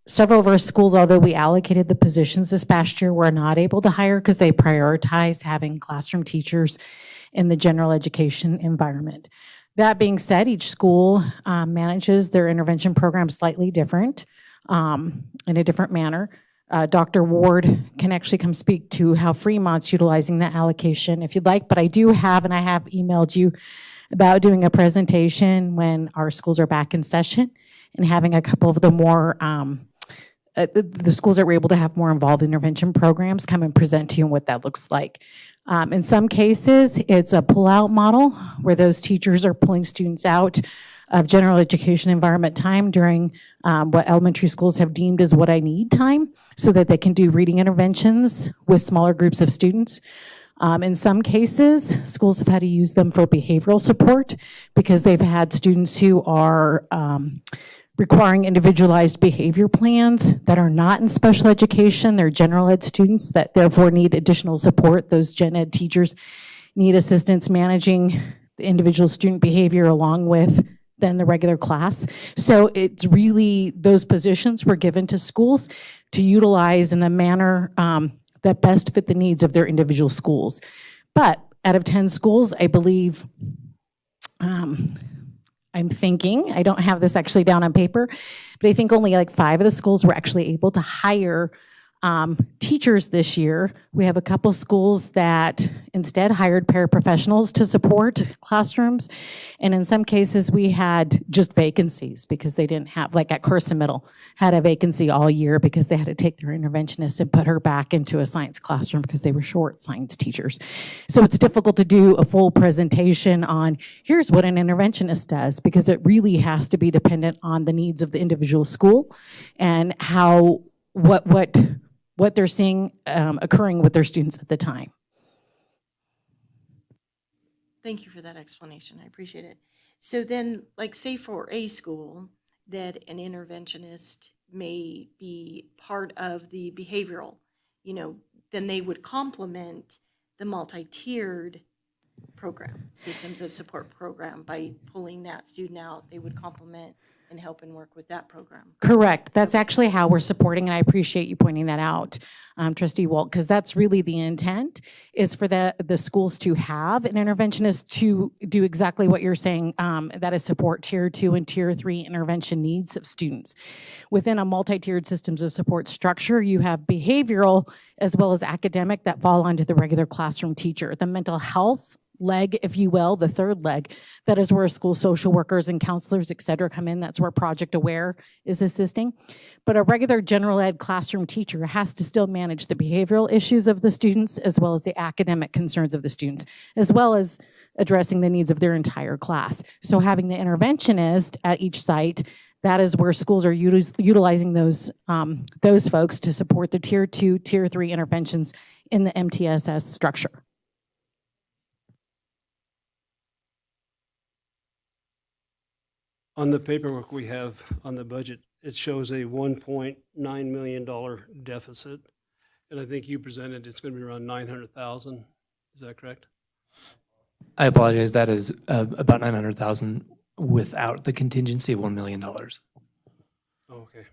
Several of our schools, although we allocated the positions this past year, were not able to hire because they prioritize having classroom teachers in the general education environment. That being said, each school manages their intervention program slightly different, in a different manner. Dr. Ward can actually come speak to how Fremont's utilizing that allocation if you'd like, but I do have, and I have emailed you about doing a presentation when our schools are back in session and having a couple of the more, the schools that were able to have more involved intervention programs come and present to you what that looks like. In some cases, it's a pull-out model where those teachers are pulling students out of general education environment time during what elementary schools have deemed as what I need time so that they can do reading interventions with smaller groups of students. In some cases, schools have had to use them for behavioral support because they've had students who are requiring individualized behavior plans that are not in special education. They're general ed students that therefore need additional support. Those gen ed teachers need assistance managing the individual student behavior along with then the regular class. So it's really, those positions were given to schools to utilize in the manner that best fit the needs of their individual schools. But out of 10 schools, I believe, I'm thinking, I don't have this actually down on paper, but I think only like 5 of the schools were actually able to hire teachers this year. We have a couple schools that instead hired paraprofessionals to support classrooms. And in some cases, we had just vacancies because they didn't have, like at Carson Middle, had a vacancy all year because they had to take their interventionist and put her back into a science classroom because they were short science teachers. So it's difficult to do a full presentation on here's what an interventionist does because it really has to be dependent on the needs of the individual school and how, what they're seeing occurring with their students at the time. Thank you for that explanation. I appreciate it. So then, like, say for a school that an interventionist may be part of the behavioral, then they would complement the multi-tiered program, systems of support program, by pulling that student out. They would complement and help and work with that program. Correct. That's actually how we're supporting, and I appreciate you pointing that out, Trustee Walt, because that's really the intent, is for the schools to have an interventionist to do exactly what you're saying, that is support tier 2 and tier 3 intervention needs of students. Within a multi-tiered systems of support structure, you have behavioral as well as academic that fall onto the regular classroom teacher. The mental health leg, if you will, the third leg, that is where school social workers and counselors, et cetera, come in. That's where Project Aware is assisting. But a regular general ed classroom teacher has to still manage the behavioral issues of the students as well as the academic concerns of the students, as well as addressing the needs of their entire class. So having the interventionist at each site, that is where schools are utilizing those folks to support the tier 2, tier 3 interventions in the MTSS structure. On the paperwork we have on the budget, it shows a $1.9 million deficit. And I think you presented it's going to be around 900,000. Is that correct? I apologize. That is about 900,000 without the contingency of $1 million. Okay,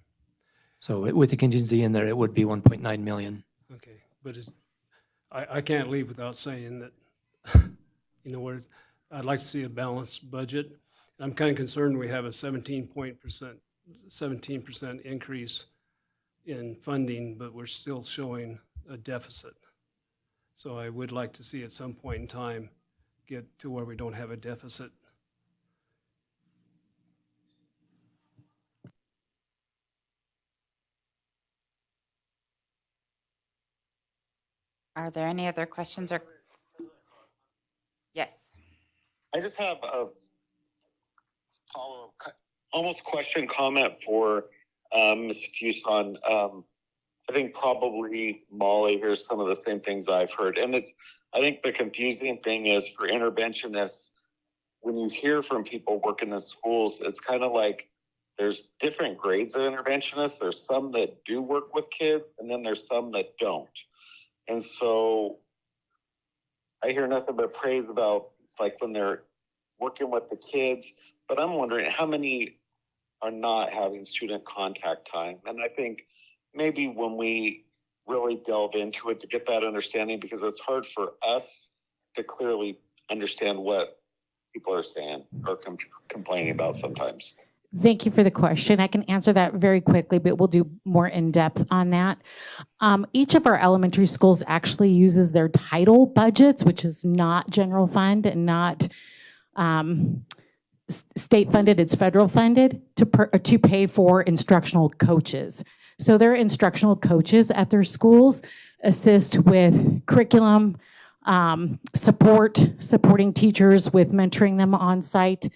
So with the contingency in there, it would be 1.9 million. okay. But I can't leave without saying that, what I'd like to see a balanced budget. I'm kind of concerned we have a 17% increase in funding, but we're still showing a deficit. So I would like to see at some point in time get to where we don't have a deficit. Are there any other questions or? Yes. I just have a follow-up, almost question, comment for Ms. Fuson. I think probably Molly hears some of the same things I've heard. And I think the confusing thing is for interventionists, when you hear from people working in schools, it's kind of like there's different grades of interventionists. There's some that do work with kids, and then there's some that don't. And so I hear nothing but praise about like when they're working with the kids, but I'm wondering how many are not having student contact time. And I think maybe when we really delve into it to get that understanding, because it's hard for us to clearly understand what people are saying or complaining about sometimes. Thank you for the question. I can answer that very quickly, but we'll do more in-depth on that. Each of our elementary schools actually uses their title budgets, which is not general fund and not state funded, it's federal funded, to pay for instructional coaches. So their instructional coaches at their schools assist with curriculum, supporting teachers with mentoring them on site,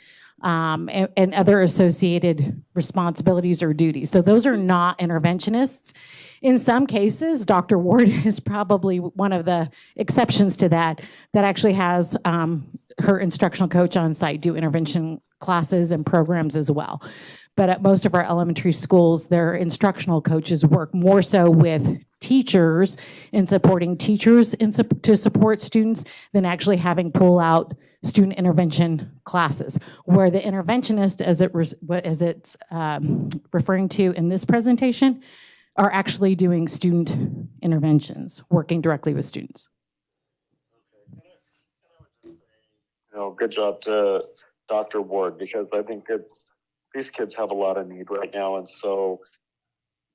and other associated responsibilities or duties. So those are not interventionists. In some cases, Dr. Ward is probably one of the exceptions to that actually has her instructional coach on site do intervention classes and programs as well. But at most of our elementary schools, their instructional coaches work more so with teachers in supporting teachers to support students than actually having pull out student intervention classes, where the interventionist, as it's referring to in this presentation, are actually doing student interventions, working directly with students. Good job to Dr. Ward, because I think these kids have a lot of need right now. And so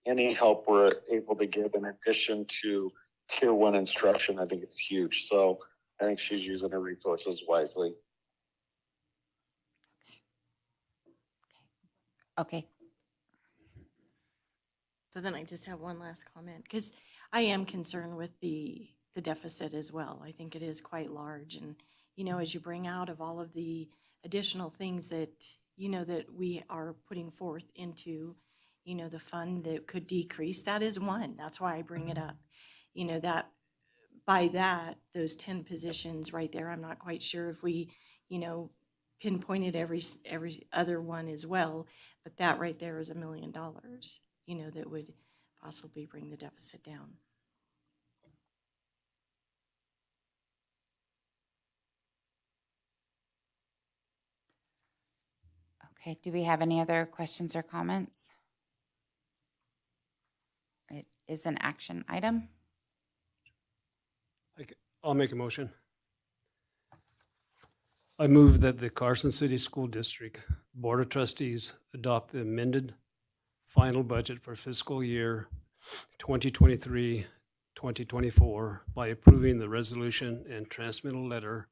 any help we're able to give in addition to tier 1 instruction, I think it's huge. So I think she's using her resources wisely. Okay. So then I just have one last comment, because I am concerned with the deficit as well. I think it is quite large. And, as you bring out of all of the additional things that, that we are putting forth into, the fund that could decrease, that is one. That's why I bring it up. That by that, those 10 positions right there, I'm not quite sure if we, pinpointed every other one as well, but that right there is $1 million, that would possibly bring the deficit down. Okay, do we have any other questions or comments? It is an action item. I'll make a motion. I move that the Carson City School District Board of Trustees adopt the amended final budget for fiscal year 2023-2024 by approving the resolution and transmittal letter,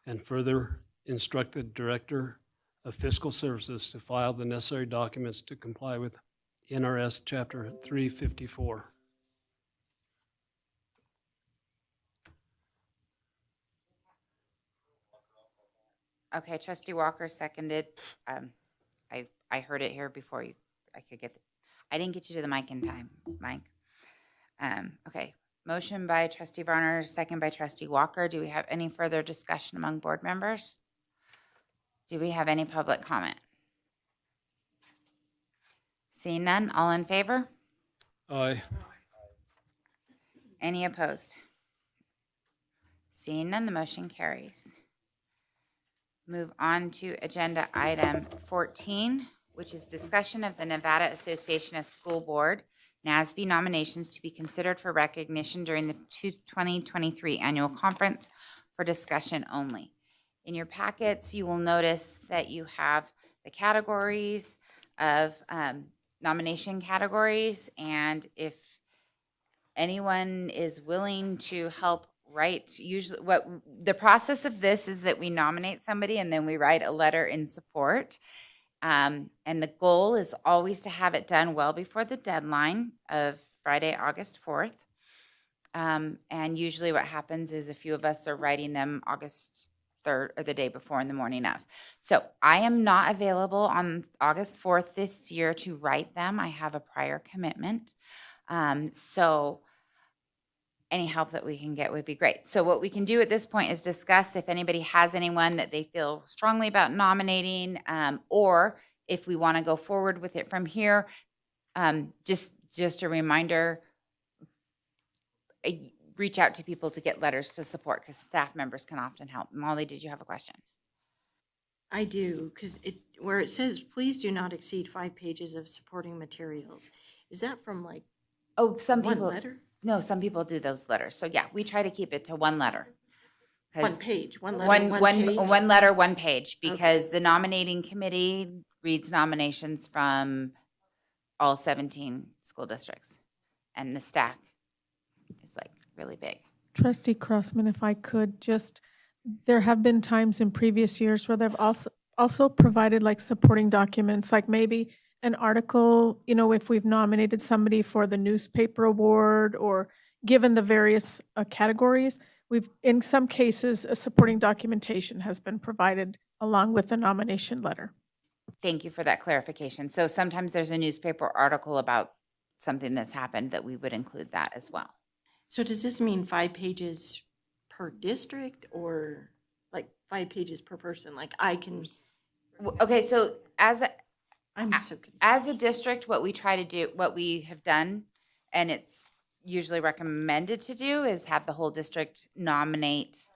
and further instruct the Director of Fiscal Services to file the necessary documents to comply with NRS Chapter 354. Okay, Trustee Walker seconded. I heard it here before I could get, I didn't get you to the mic in time, Mike. Okay, motion by Trustee Varner, second by Trustee Walker. Do we have any further discussion among board members? Do we have any public comment? Seeing none, all in favor? Aye. Any opposed? Seeing none, the motion carries. Move on to agenda item 14, which is discussion of the Nevada Association of School Board, NASB nominations to be considered for recognition during the 2023 annual conference for discussion only. In your packets, you will notice that you have the categories of nomination categories, and if anyone is willing to help write, usually what the process of this is that we nominate somebody and then we write a letter in support. And the goal is always to have it done well before the deadline of Friday, August 4th. And usually what happens is a few of us are writing them August 3rd or the day before in the morning of. So I am not available on August 4th this year to write them. I have a prior commitment. So any help that we can get would be great. So what we can do at this point is discuss if anybody has anyone that they feel strongly about nominating, or if we want to go forward with it from here. Just a reminder, reach out to people to get letters to support, because staff members can often help. Molly, did you have a question? I do, because where it says, please do not exceed 5 pages of supporting materials. Is that from like Oh, some one people. letter? No, some people do those letters. So yeah, we try to keep it to one letter, One page, one letter, One, one one, page? one letter, one page, because the nominating committee reads nominations from all 17 school districts. And the stack is like really big. Trustee Crossman, if I could, just, there have been times in previous years where they've also provided like supporting documents, like maybe an article, you know, if we've nominated somebody for the newspaper award or given the various categories, we've, in some cases, a supporting documentation has been provided along with the nomination letter. Thank you for that clarification. So sometimes there's a newspaper article about something that's happened that we would include that as well. So does this mean 5 pages per district or like 5 pages per person? Like I can, Okay, so I'm so confused. as a district, what we try to do, what we have done, and it's usually recommended to do, is have the whole district nominate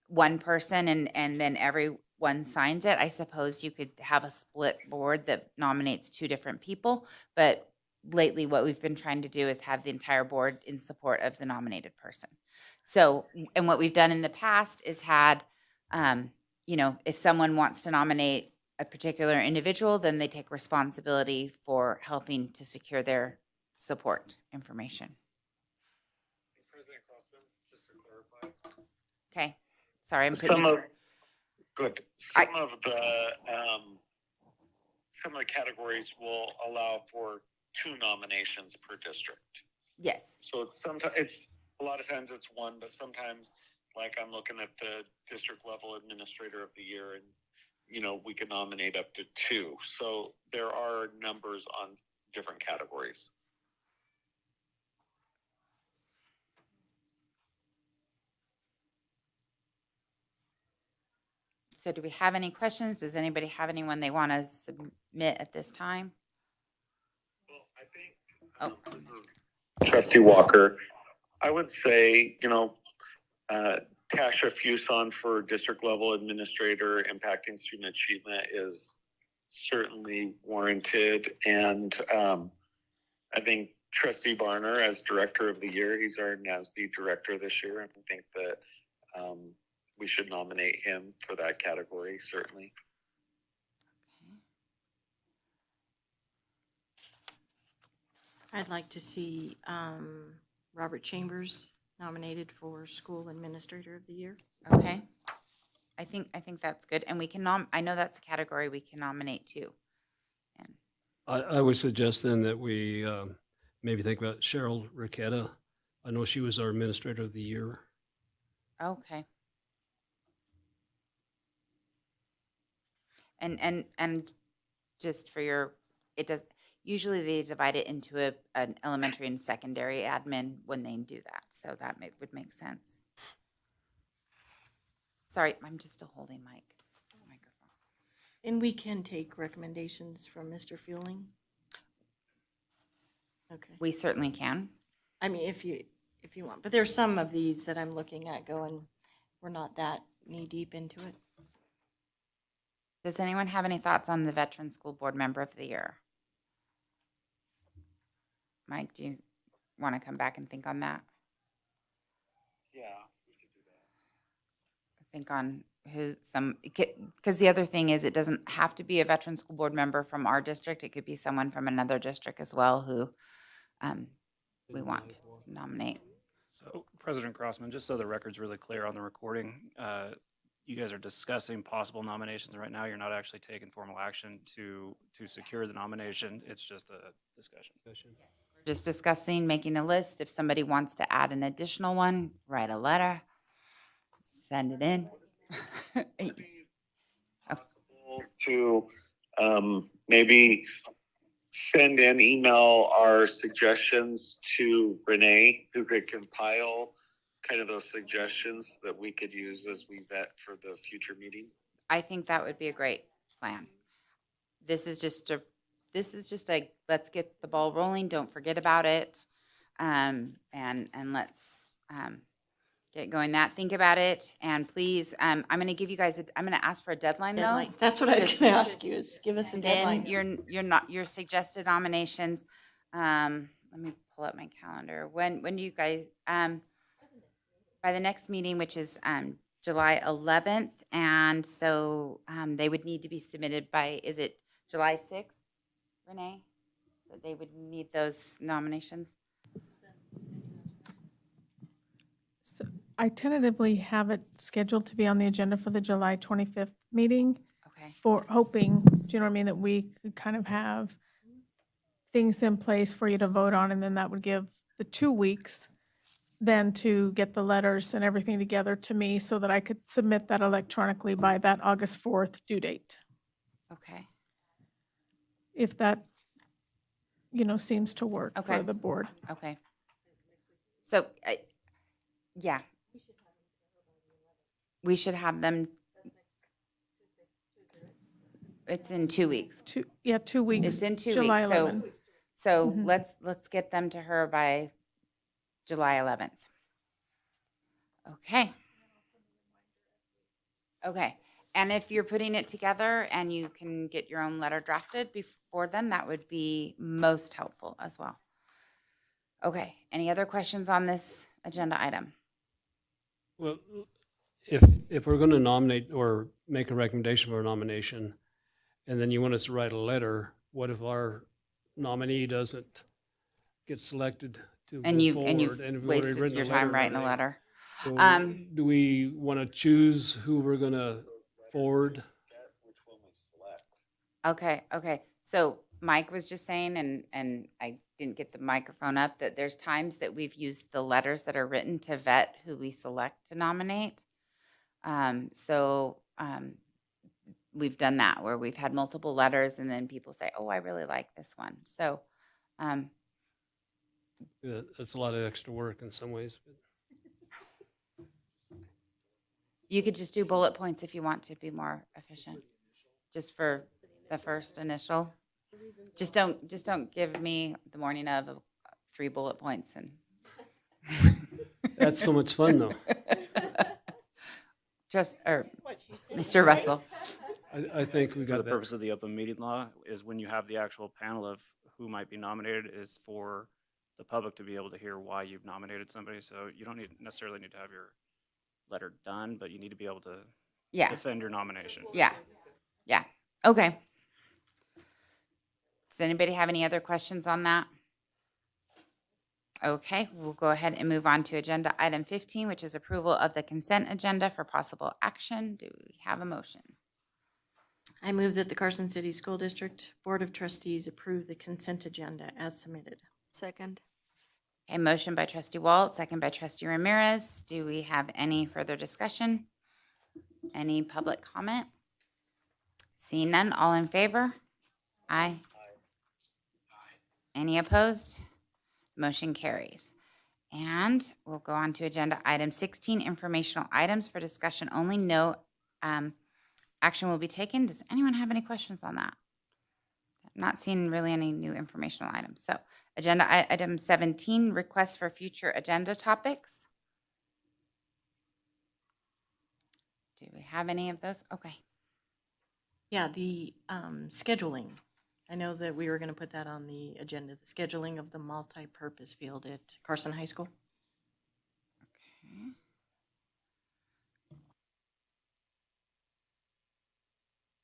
one person and then everyone signs it. I suppose you could have a split board that nominates 2 different people, but lately what we've been trying to do is have the entire board in support of the nominated person. So, and what we've done in the past is had, you know, if someone wants to nominate a particular individual, then they take responsibility for helping to secure their support information. President Crossman, just to clarify. Okay, sorry, I'm Some putting, of, good, some of the categories will allow for 2 nominations per district. yes. So a lot of times it's 1, but sometimes, like I'm looking at the district level administrator of the year and, you know, we could nominate up to 2. So there are numbers on different categories. So do we have any questions? Does anybody have anyone they want to submit at this time? Well, I think, Oh, Trustee Walker, I would say, you know, Tasha Fuson for district level administrator impacting student achievement is certainly warranted. And I think Trustee Barner as director of the year, he's our NASB director this year. And I think that we should nominate him for that category, certainly. I'd like to see Robert Chambers nominated for School Administrator of the Year. okay. I think that's good. And we can I know that's a category we can nominate too. And I would suggest then that we maybe think about Cheryl Riquetta. I know she was our Administrator of the Year. okay. And just for your, it does, usually they divide it into an elementary and secondary admin when they do that. So that would make sense. Sorry, I'm just still holding microphone. And we can take recommendations from Mr. Fueling? Okay. We certainly can. I mean, if you want, but there's some of these that I'm looking at going, we're not that knee-deep into it. Does anyone have any thoughts on the Veteran School Board Member of the Year? Mike, do you want to come back and think on that? Yeah, we could do that. Think on who because the other thing is it doesn't have to be a Veteran School Board member from our district. It could be someone from another district as well who we want to nominate. So President Crossman, just so the record's really clear on the recording, you guys are discussing possible nominations right now. You're not actually taking formal action to secure the nomination. It's just a discussion. Just discussing, making a list. If somebody wants to add an additional one, write a letter, send it in. To maybe send in, email our suggestions to Renee, who could compile kind of those suggestions that we could use as we vet for the future meeting. I think that would be a great plan. This is just a let's get the ball rolling. Don't forget about it, and let's get going. Think about it, and please, I'm going to give you guys. I'm going to ask for a deadline, Deadline. though. That's what I was Just- going to ask you, is give us a And deadline. then your suggested nominations. Let me pull up my calendar. When do you guys? By the next meeting, which is July 11th, and so they would need to be submitted by, is it July 6th, Renee? That they would need those nominations? So I tentatively have it scheduled to be on the agenda for the July 25th meeting Okay, for hoping, do you know what I mean, that we could kind of have things in place for you to vote on, and then that would give the 2 weeks then to get the letters and everything together to me so that I could submit that electronically by that August 4th due date. okay, If that, seems to work Okay. for the board. okay. So, yeah. We should have them. It's in 2 weeks. 2 weeks. It's in 2 July weeks, so, 11. so Mhm. let's get them to her by July 11th. Okay. Okay, and if you're putting it together and you can get your own letter drafted before then, that would be most helpful as well. Okay, any other questions on this agenda item? Well, if we're going to nominate or make a recommendation for a nomination, and then you want us to write a letter, what if our nominee doesn't get selected to And move you've forward? And we've already wasted written a your letter time and writing a everything. letter. So do we want to choose who we're going to forward? Okay, so Mike was just saying, and I didn't get the microphone up, that there's times that we've used the letters that are written to vet who we select to nominate. We've done that where we've had multiple letters and then people say, oh, I really like this one. So, Yeah, that's a lot of extra work in some ways. you could just do bullet points if you want to be more efficient, just for the first initial. Just don't give me the morning of 3 bullet points and. That's so much fun, though. Mr. Russell. I think we For got the that. purpose of the open meeting law, is when you have the actual panel of who might be nominated, is for the public to be able to hear why you've nominated somebody. So you don't necessarily need to have your letter done, but you need to be able to Yeah, defend your nomination. yeah, okay. Does anybody have any other questions on that? Okay, we'll go ahead and move on to agenda item 15, which is approval of the consent agenda for possible action. Do we have a motion? I move that the Carson City School District Board of Trustees approve the consent agenda as submitted. Second. A motion by trustee Walt, second by trustee Ramirez. Do we have any further discussion? Any public comment? Seeing none, all in favor? Aye. Any opposed? Motion carries. And we'll go on to agenda item 16, informational items for discussion only. No action will be taken. Does anyone have any questions on that? I'm not seeing really any new informational items. So agenda item 17, requests for future agenda topics. Do we have any of those? Okay. Yeah, the scheduling. I know that we were going to put that on the agenda, the scheduling of the multi-purpose field at Carson High School. Okay.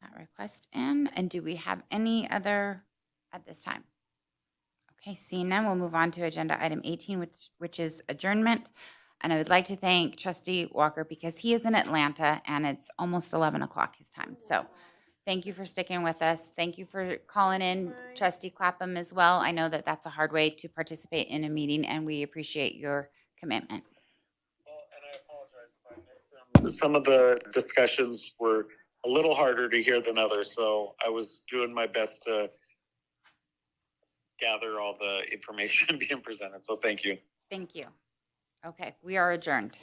That request in. And do we have any other at this time? Okay, seeing none, we'll move on to agenda item 18, which is adjournment. And I would like to thank trustee Walker because he is in Atlanta and it's almost 11 o'clock his time. So thank you for sticking with us. Thank you for calling in trustee Clapham as well. I know that that's a hard way to participate in a meeting and we appreciate your commitment. Well, and I apologize if I missed them. Some of the discussions were a little harder to hear than others, so I was doing my best to gather all the information being presented, so thank you. Thank you. Okay, we are adjourned.